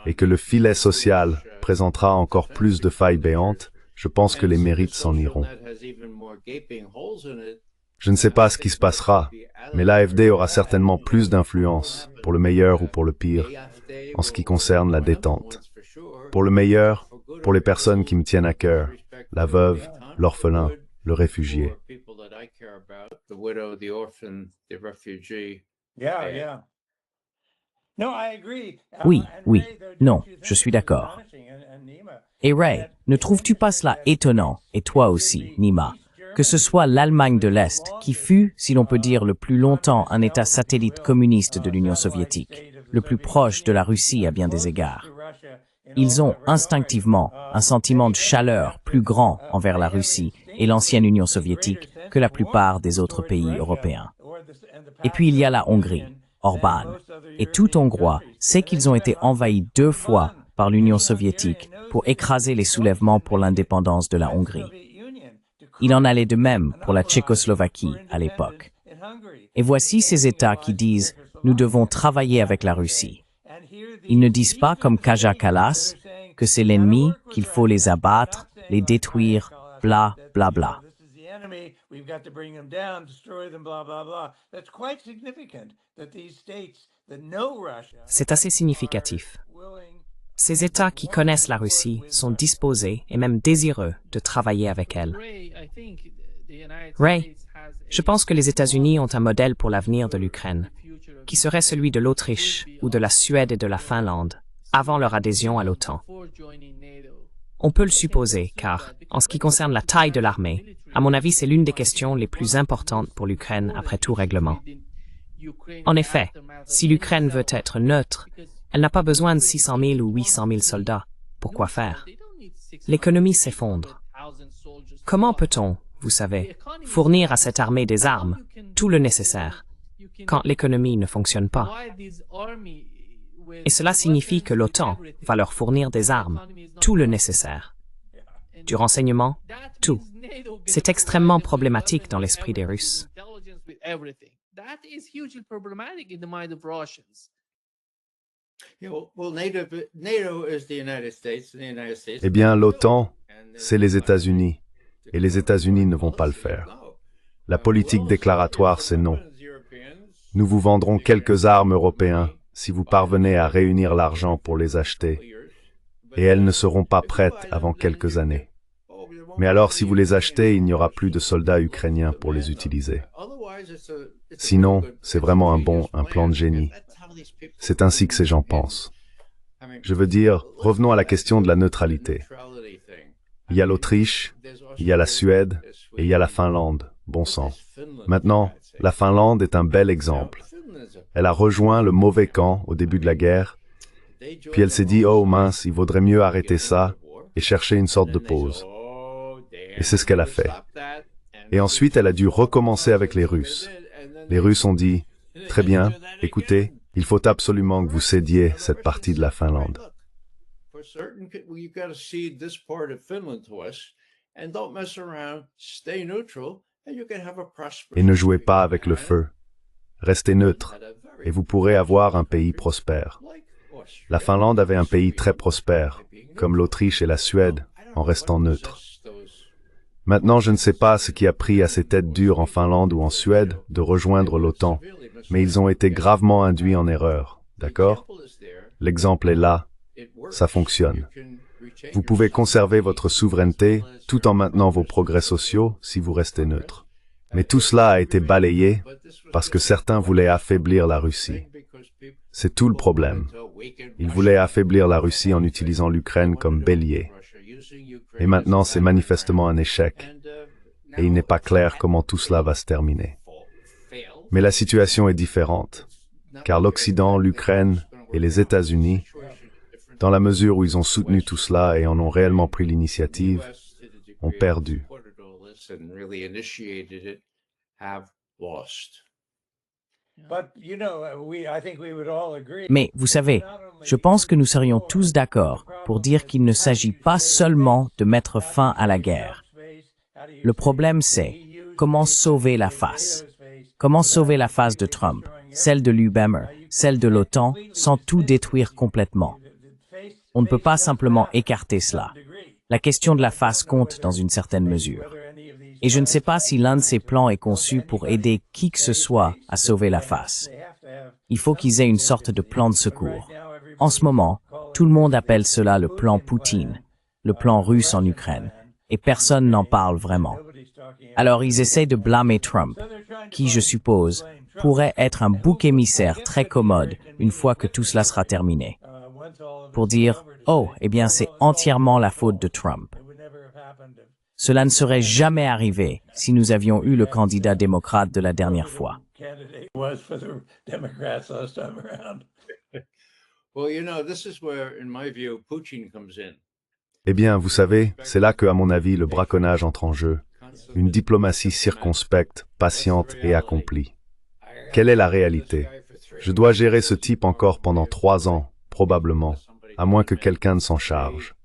et que le filet social présentera encore plus de failles béantes, je pense que les mérites s'en iront. Je ne sais pas ce qui se passera, mais l'AfD aura certainement plus d'influence, pour le meilleur ou pour le pire, en ce qui concerne la détente. Pour le meilleur, pour les personnes qui me tiennent à cœur, la veuve, l'orphelin, le réfugié. Oui, oui, non, je suis d'accord. Et Ray, ne trouves-tu pas cela étonnant, et toi aussi, Nima, que ce soit l'Allemagne de l'Est, qui fut, si l'on peut dire, le plus longtemps un État satellite communiste de l'Union soviétique, le plus proche de la Russie à bien des égards. Ils ont instinctivement un sentiment de chaleur plus grand envers la Russie et l'ancienne Union soviétique que la plupart des autres pays européens. Et puis il y a la Hongrie, Orban, et tout Hongrois sait qu'ils ont été envahis 2 fois par l'Union soviétique pour écraser les soulèvements pour l'indépendance de la Hongrie. Il en allait de même pour la Tchécoslovaquie à l'époque. Et voici ces États qui disent « nous devons travailler avec la Russie ». Ils ne disent pas comme Kaja Kallas que c'est l'ennemi, qu'il faut les abattre, les détruire, bla bla bla. C'est assez significatif. Ces États qui connaissent la Russie sont disposés et même désireux de travailler avec elle. Ray, je pense que les États-Unis ont un modèle pour l'avenir de l'Ukraine, qui serait celui de l'Autriche ou de la Suède et de la Finlande, avant leur adhésion à l'OTAN. On peut le supposer, car, en ce qui concerne la taille de l'armée, à mon avis, c'est l'une des questions les plus importantes pour l'Ukraine après tout règlement. En effet, si l'Ukraine veut être neutre, elle n'a pas besoin de 600 000 ou 800 000 soldats. Pourquoi faire? L'économie s'effondre. Comment peut-on, vous savez, fournir à cette armée des armes, tout le nécessaire, quand l'économie ne fonctionne pas? Et cela signifie que l'OTAN va leur fournir des armes, tout le nécessaire. Du renseignement, tout. C'est extrêmement problématique dans l'esprit des Russes. Eh bien, l'OTAN, c'est les États-Unis, et les États-Unis ne vont pas le faire. La politique déclaratoire, c'est non. Nous vous vendrons quelques armes européennes si vous parvenez à réunir l'argent pour les acheter, et elles ne seront pas prêtes avant quelques années. Mais alors, si vous les achetez, il n'y aura plus de soldats ukrainiens pour les utiliser. Sinon, c'est vraiment un plan de génie. C'est ainsi que ces gens pensent. Je veux dire, revenons à la question de la neutralité. Il y a l'Autriche, il y a la Suède, et il y a la Finlande, bon sang. Maintenant, la Finlande est un bel exemple. Elle a rejoint le mauvais camp au début de la guerre, Puis elle s'est dit, oh mince, il vaudrait mieux arrêter ça et chercher une sorte de pause. Et c'est ce qu'elle a fait. Et ensuite, elle a dû recommencer avec les Russes. Les Russes ont dit, très bien, écoutez, il faut absolument que vous cédiez cette partie de la Finlande. Et ne jouez pas avec le feu. Restez neutre, et vous pourrez avoir un pays prospère. La Finlande avait un pays très prospère, comme l'Autriche et la Suède, en restant neutre. Maintenant, je ne sais pas ce qui a pris à ces têtes dures en Finlande ou en Suède de rejoindre l'OTAN, mais ils ont été gravement induits en erreur, d'accord? L'exemple est là, ça fonctionne. Vous pouvez conserver votre souveraineté tout en maintenant vos progrès sociaux si vous restez neutre. Mais tout cela a été balayé parce que certains voulaient affaiblir la Russie. C'est tout le problème. Ils voulaient affaiblir la Russie en utilisant l'Ukraine comme bélier. Et maintenant, c'est manifestement un échec. Et il n'est pas clair comment tout cela va se terminer. Mais la situation est différente, car l'Occident, l'Ukraine et les États-Unis, dans la mesure où ils ont soutenu tout cela et en ont réellement pris l'initiative, ont perdu. Mais vous savez, je pense que nous serions tous d'accord pour dire qu'il ne s'agit pas seulement de mettre fin à la guerre. Le problème c'est comment sauver la face. Comment sauver la face de Trump, celle de l'UBEMER, celle de l'OTAN, sans tout détruire complètement. On ne peut pas simplement écarter cela. La question de la face compte dans une certaine mesure. Et je ne sais pas si l'un de ces plans est conçu pour aider qui que ce soit à sauver la face. Il faut qu'ils aient une sorte de plan de secours. En ce moment, tout le monde appelle cela le plan Poutine, le plan russe en Ukraine, et personne n'en parle vraiment. Alors ils essaient de blâmer Trump, qui, je suppose, pourrait être un bouc émissaire très commode une fois que tout cela sera terminé. Pour dire, oh, eh bien c'est entièrement la faute de Trump. Cela ne serait jamais arrivé si nous avions eu le candidat démocrate de la dernière fois. Eh bien, vous savez, c'est là que, à mon avis, le braconnage entre en jeu. Une diplomatie circonspecte, patiente et accomplie. Quelle est la réalité? Je dois gérer ce type encore pendant 3 ans, probablement, à moins que quelqu'un ne s'en charge.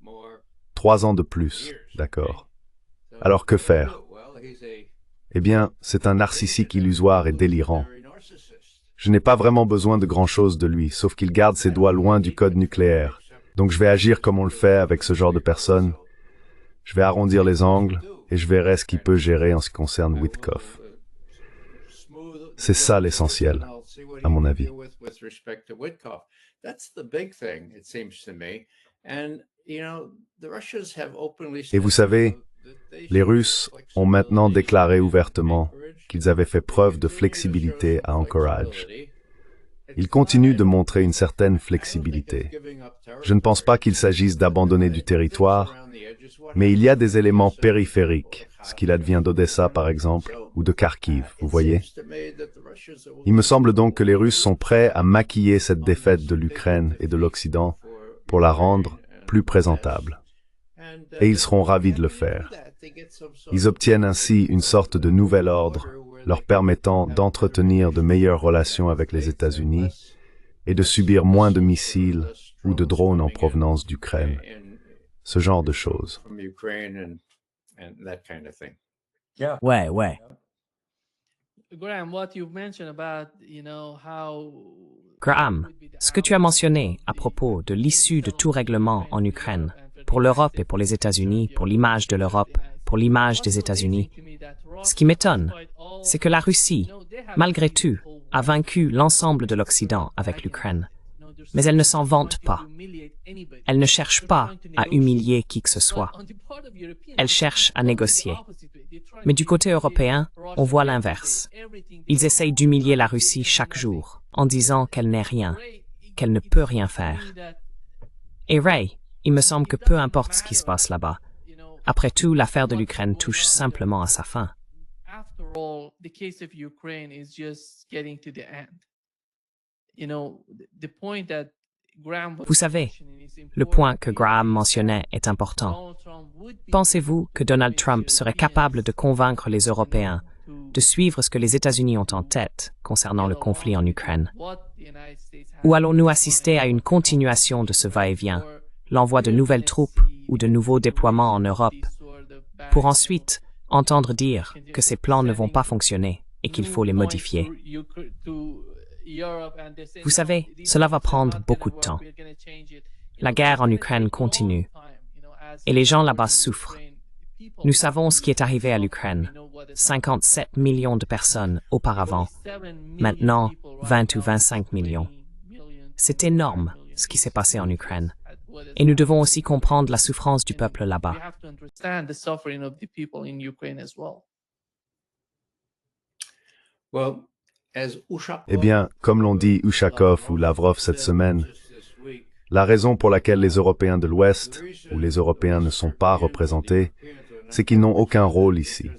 3 ans de plus, d'accord. Alors que faire? Eh bien, c'est un narcissique illusoire et délirant. Je n'ai pas vraiment besoin de grand-chose de lui, sauf qu'il garde ses doigts loin du code nucléaire. Donc je vais agir comme on le fait avec ce genre de personnes. Je vais arrondir les angles et je verrai ce qu'il peut gérer en ce qui concerne Witkoff. C'est ça l'essentiel, à mon avis. Et vous savez, les Russes ont maintenant déclaré ouvertement qu'ils avaient fait preuve de flexibilité à Anchorage. Ils continuent de montrer une certaine flexibilité. Je ne pense pas qu'il s'agisse d'abandonner du territoire, mais il y a des éléments périphériques, ce qu'il advient d'Odessa par exemple, ou de Kharkiv, vous voyez. Il me semble donc que les Russes sont prêts à maquiller cette défaite de l'Ukraine et de l'Occident pour la rendre plus présentable. Et ils seront ravis de le faire. Ils obtiennent ainsi une sorte de nouvel ordre, leur permettant d'entretenir de meilleures relations avec les États-Unis et de subir moins de missiles ou de drones en provenance d'Ukraine. Ce genre de choses. Ouais. Graham, ce que tu as mentionné à propos de l'issue de tout règlement en Ukraine, pour l'Europe et pour les États-Unis, pour l'image de l'Europe, pour l'image des États-Unis, ce qui m'étonne, c'est que la Russie, malgré tout, a vaincu l'ensemble de l'Occident avec l'Ukraine. Mais elle ne s'en vante pas. Elle ne cherche pas à humilier qui que ce soit. Elle cherche à négocier. Mais du côté européen, on voit l'inverse. Ils essayent d'humilier la Russie chaque jour, en disant qu'elle n'est rien, qu'elle ne peut rien faire. Et Ray, il me semble que peu importe ce qui se passe là-bas, après tout, l'affaire de l'Ukraine touche simplement à sa fin. Vous savez, le point que Graham mentionnait est important. Pensez-vous que Donald Trump serait capable de convaincre les Européens de suivre ce que les États-Unis ont en tête concernant le conflit en Ukraine? Ou allons-nous assister à une continuation de ce va-et-vient, l'envoi de nouvelles troupes ou de nouveaux déploiements en Europe, pour ensuite entendre dire que ces plans ne vont pas fonctionner et qu'il faut les modifier? Vous savez, cela va prendre beaucoup de temps. La guerre en Ukraine continue et les gens là-bas souffrent. Nous savons ce qui est arrivé à l'Ukraine. 57 millions de personnes auparavant. Maintenant, 20 ou 25 millions. C'est énorme ce qui s'est passé en Ukraine. Et nous devons aussi comprendre la souffrance du peuple là-bas. Eh bien, comme l'ont dit Ushakov ou Lavrov cette semaine, la raison pour laquelle les Européens de l'Ouest, ou les Européens ne sont pas représentés, c'est qu'ils n'ont aucun rôle ici.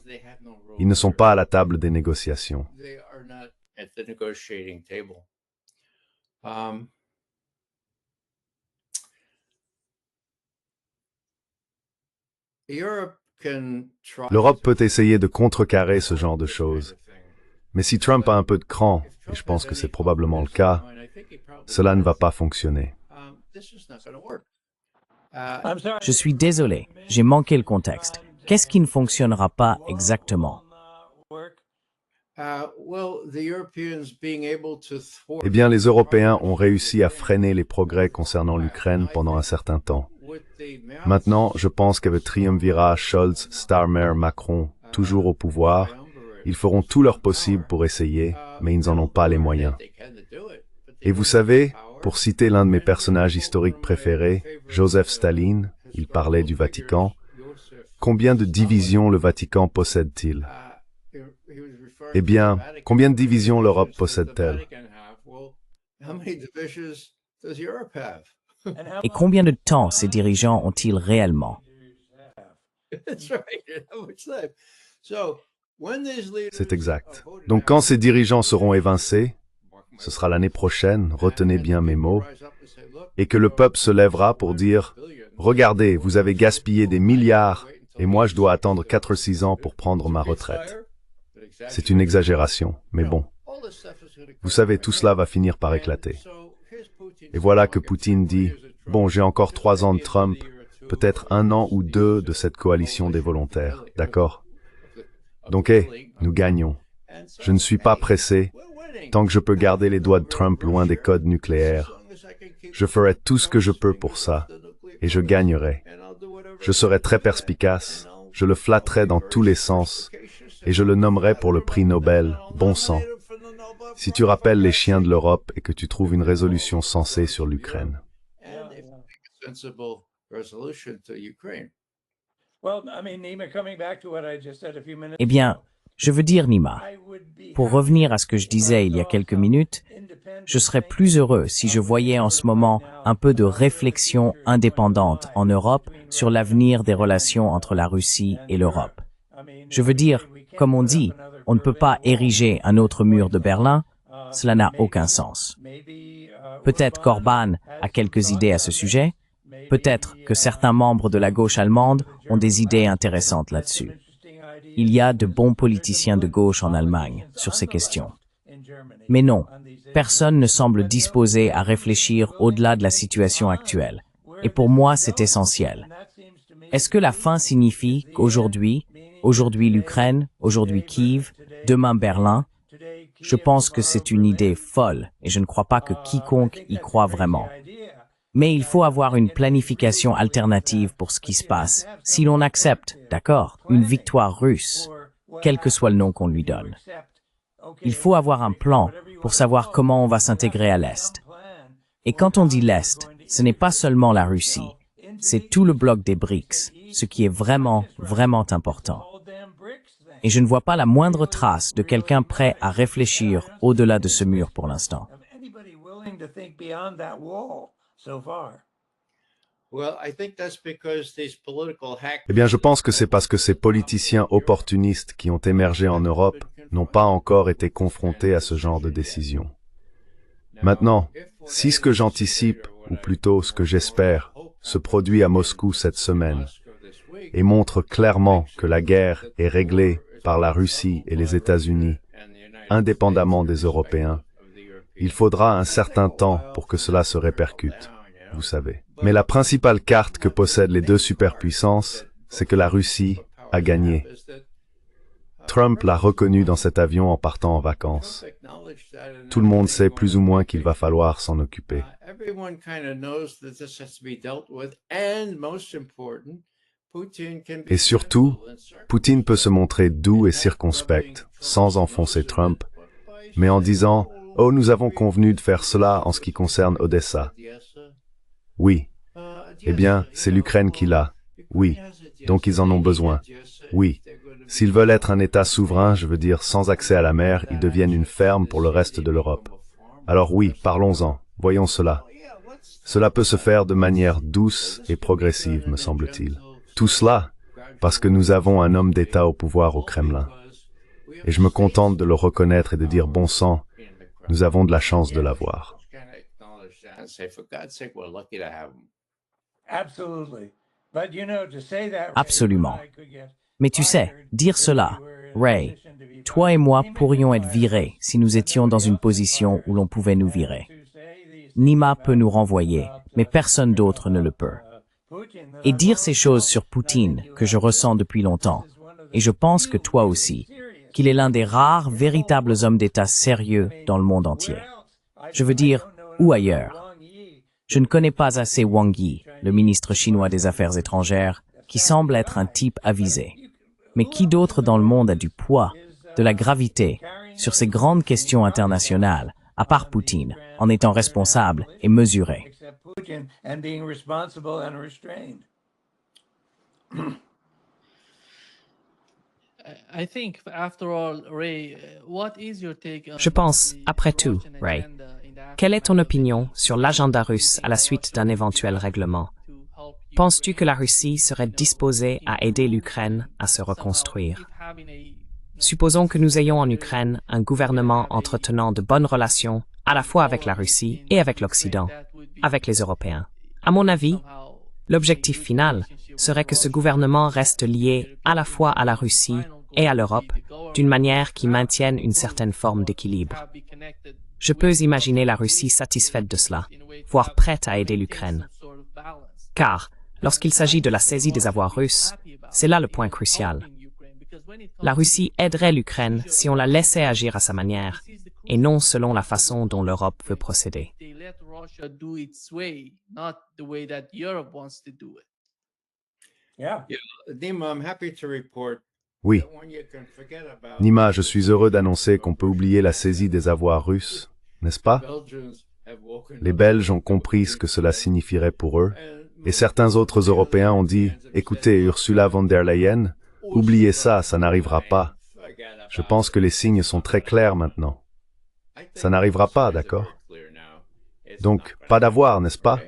Ils ne sont pas à la table des négociations. L'Europe peut essayer de contrecarrer ce genre de choses. Mais si Trump a un peu de cran, et je pense que c'est probablement le cas, cela ne va pas fonctionner. Je suis désolé, j'ai manqué le contexte. Qu'est-ce qui ne fonctionnera pas exactement? Eh bien, les Européens ont réussi à freiner les progrès concernant l'Ukraine pendant un certain temps. Maintenant, je pense qu'avec triumvirat Scholz, Starmer, Macron, toujours au pouvoir, ils feront tout leur possible pour essayer, mais ils n'en ont pas les moyens. Et vous savez, pour citer l'un de mes personnages historiques préférés, Joseph Staline, il parlait du Vatican, combien de divisions le Vatican possède-t-il? Eh bien, combien de divisions l'Europe possède-t-elle? Et combien de temps ces dirigeants ont-ils réellement? C'est exact. Donc quand ces dirigeants seront évincés, ce sera l'année prochaine, retenez bien mes mots, et que le peuple se lèvera pour dire « Regardez, vous avez gaspillé des milliards, et moi je dois attendre 4-6 ans pour prendre ma retraite. » C'est une exagération, mais bon. Vous savez, tout cela va finir par éclater. Et voilà que Poutine dit « Bon, j'ai encore 3 ans de Trump, peut-être 1 an ou 2 de cette coalition des volontaires, d'accord? Donc, nous gagnons. Je ne suis pas pressé. Tant que je peux garder les doigts de Trump loin des codes nucléaires, je ferai tout ce que je peux pour ça, et je gagnerai. Je serai très perspicace, je le flatterai dans tous les sens, et je le nommerai pour le prix Nobel, bon sang. Si tu rappelles les chiens de l'Europe et que tu trouves une résolution sensée sur l'Ukraine. Eh bien, je veux dire, Nima, pour revenir à ce que je disais il y a quelques minutes, je serais plus heureux si je voyais en ce moment un peu de réflexion indépendante en Europe sur l'avenir des relations entre la Russie et l'Europe. Je veux dire, comme on dit, on ne peut pas ériger un autre mur de Berlin, cela n'a aucun sens. Peut-être qu'Orbán a quelques idées à ce sujet, peut-être que certains membres de la gauche allemande ont des idées intéressantes là-dessus. Il y a de bons politiciens de gauche en Allemagne sur ces questions. Mais non, personne ne semble disposé à réfléchir au-delà de la situation actuelle. Et pour moi, c'est essentiel. Est-ce que la fin signifie qu'aujourd'hui l'Ukraine, aujourd'hui Kiev, demain Berlin? Je pense que c'est une idée folle et je ne crois pas que quiconque y croit vraiment. Mais il faut avoir une planification alternative pour ce qui se passe, si l'on accepte, d'accord, une victoire russe, quel que soit le nom qu'on lui donne. Il faut avoir un plan pour savoir comment on va s'intégrer à l'Est. Et quand on dit l'Est, ce n'est pas seulement la Russie, c'est tout le bloc des BRICS, ce qui est vraiment, vraiment important. Et je ne vois pas la moindre trace de quelqu'un prêt à réfléchir au-delà de ce mur pour l'instant. Eh bien, je pense que c'est parce que ces politiciens opportunistes qui ont émergé en Europe n'ont pas encore été confrontés à ce genre de décision. Maintenant, si ce que j'anticipe ou plutôt ce que j'espère, se produit à Moscou cette semaine, et montre clairement que la guerre est réglée par la Russie et les États-Unis, indépendamment des Européens, il faudra un certain temps pour que cela se répercute, vous savez. Mais la principale carte que possèdent les deux superpuissances, c'est que la Russie a gagné. Trump l'a reconnu dans cet avion en partant en vacances. Tout le monde sait plus ou moins qu'il va falloir s'en occuper. Et surtout, Poutine peut se montrer doux et circonspect, sans enfoncer Trump, mais en disant « Oh, nous avons convenu de faire cela en ce qui concerne Odessa. » Oui. Eh bien, c'est l'Ukraine qui l'a. Oui. Donc ils en ont besoin. Oui. S'ils veulent être un État souverain, je veux dire sans accès à la mer, ils deviennent une ferme pour le reste de l'Europe. Alors oui, parlons-en. Voyons cela. Cela peut se faire de manière douce et progressive, me semble-t-il. Tout cela parce que nous avons un homme d'État au pouvoir au Kremlin. Et je me contente de le reconnaître et de dire bon sang, nous avons de la chance de l'avoir. Absolument. Mais tu sais, dire cela, Ray, toi et moi pourrions être virés si nous étions dans une position où l'on pouvait nous virer. Nima peut nous renvoyer, mais personne d'autre ne le peut. Et dire ces choses sur Poutine que je ressens depuis longtemps, et je pense que toi aussi, qu'il est l'un des rares véritables hommes d'État sérieux dans le monde entier. Je veux dire, ou ailleurs. Je ne connais pas assez Wang Yi, le ministre chinois des Affaires étrangères, qui semble être un type avisé. Mais qui d'autre dans le monde a du poids, de la gravité, sur ces grandes questions internationales, à part Poutine, en étant responsable et mesuré? Je pense, après tout, Ray, quelle est ton opinion sur l'agenda russe à la suite d'un éventuel règlement? Penses-tu que la Russie serait disposée à aider l'Ukraine à se reconstruire? Supposons que nous ayons en Ukraine un gouvernement entretenant de bonnes relations à la fois avec la Russie et avec l'Occident, avec les Européens. À mon avis, l'objectif final serait que ce gouvernement reste lié à la fois à la Russie et à l'Europe d'une manière qui maintienne une certaine forme d'équilibre. Je peux imaginer la Russie satisfaite de cela, voire prête à aider l'Ukraine. Car, lorsqu'il s'agit de la saisie des avoirs russes, c'est là le point crucial. La Russie aiderait l'Ukraine si on la laissait agir à sa manière, et non selon la façon dont l'Europe veut procéder. Oui. Nima, je suis heureux d'annoncer qu'on peut oublier la saisie des avoirs russes, n'est-ce pas? Les Belges ont compris ce que cela signifierait pour eux, et certains autres Européens ont dit « Écoutez, Ursula von der Leyen, oubliez ça, ça n'arrivera pas. » Je pense que les signes sont très clairs maintenant. Ça n'arrivera pas, d'accord? Donc, pas d'avoir, n'est-ce pas?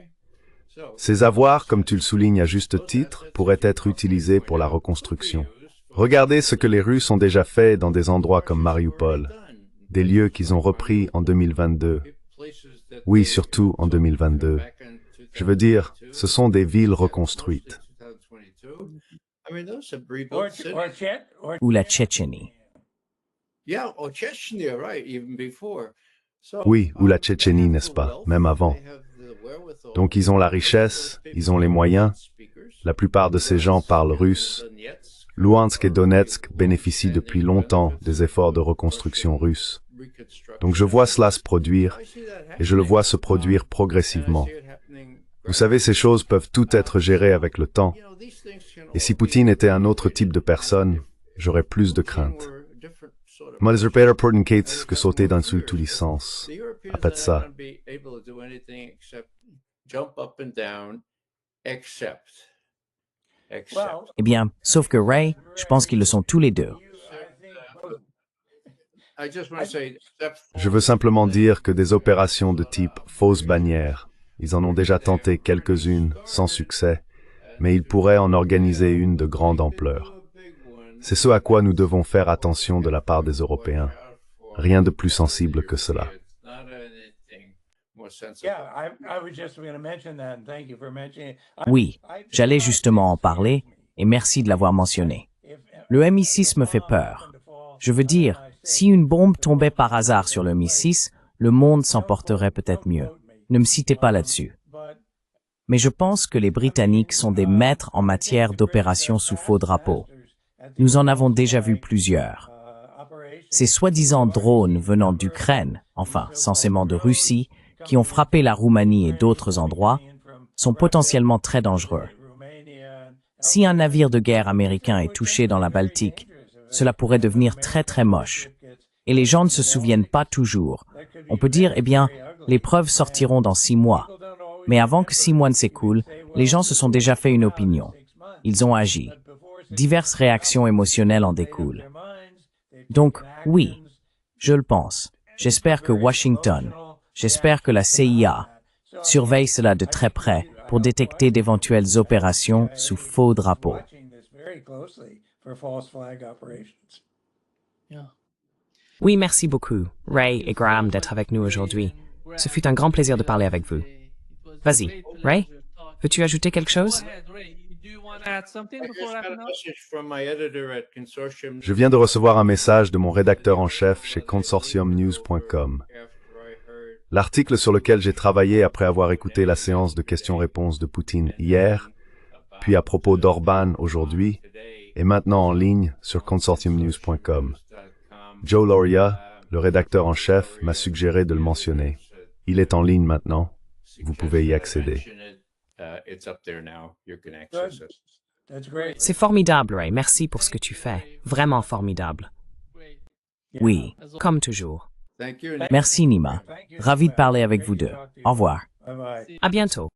Ces avoirs, comme tu le soulignes à juste titre, pourraient être utilisés pour la reconstruction. Regardez ce que les Russes ont déjà fait dans des endroits comme Mariupol, des lieux qu'ils ont repris en 2022. Oui, surtout en 2022. Je veux dire, ce sont des villes reconstruites. Ou la Tchétchénie. Oui, ou la Tchétchénie, n'est-ce pas, même avant. Donc ils ont la richesse, ils ont les moyens. La plupart de ces gens parlent russe. Luhansk et Donetsk bénéficient depuis longtemps des efforts de reconstruction russes. Donc je vois cela se produire, et je le vois se produire progressivement. Vous savez, ces choses peuvent toutes être gérées avec le temps. Et si Poutine était un autre type de personne, j'aurais plus de crainte. Maar is beter voor een Kate que sauter dans tous les sens. Après ça. Eh bien, sauf que Ray, je pense qu'ils le sont tous les deux. Je veux simplement dire que des opérations de type fausse bannière, ils en ont déjà tenté quelques-unes sans succès, mais ils pourraient en organiser une de grande ampleur. C'est ce à quoi nous devons faire attention de la part des Européens. Rien de plus sensible que cela. Oui, j'allais justement en parler, et merci de l'avoir mentionné. Le MI6 me fait peur. Je veux dire, si une bombe tombait par hasard sur le MI6, le monde s'en porterait peut-être mieux. Ne me citez pas là-dessus. Mais je pense que les Britanniques sont des maîtres en matière d'opérations sous faux drapeau. Nous en avons déjà vu plusieurs. Ces soi-disant drones venant d'Ukraine, enfin censément de Russie, qui ont frappé la Roumanie et d'autres endroits, sont potentiellement très dangereux. Si un navire de guerre américain est touché dans la Baltique, cela pourrait devenir très très moche. Et les gens ne se souviennent pas toujours. On peut dire, eh bien, les preuves sortiront dans 6 mois. Mais avant que 6 mois ne s'écoulent, les gens se sont déjà fait une opinion. Ils ont agi. Diverses réactions émotionnelles en découlent. Donc, oui, je le pense. J'espère que Washington, j'espère que la CIA surveille cela de très près pour détecter d'éventuelles opérations sous faux drapeau. Oui, merci beaucoup, Ray et Graham, d'être avec nous aujourd'hui. Ce fut un grand plaisir de parler avec vous. Vas-y, Ray, veux-tu ajouter quelque chose? Je viens de recevoir un message de mon rédacteur en chef chez consortiumnews.com. L'article sur lequel j'ai travaillé après avoir écouté la séance de questions-réponses de Poutine hier, puis à propos d'Orban aujourd'hui, est maintenant en ligne sur consortiumnews.com. Joe Lauria, le rédacteur en chef, m'a suggéré de le mentionner. Il est en ligne maintenant. Vous pouvez y accéder. C'est formidable, Ray. Merci pour ce que tu fais. Vraiment formidable. Oui, Comme toujours. merci Nima. Ravi de parler avec vous deux. Au revoir. À bientôt.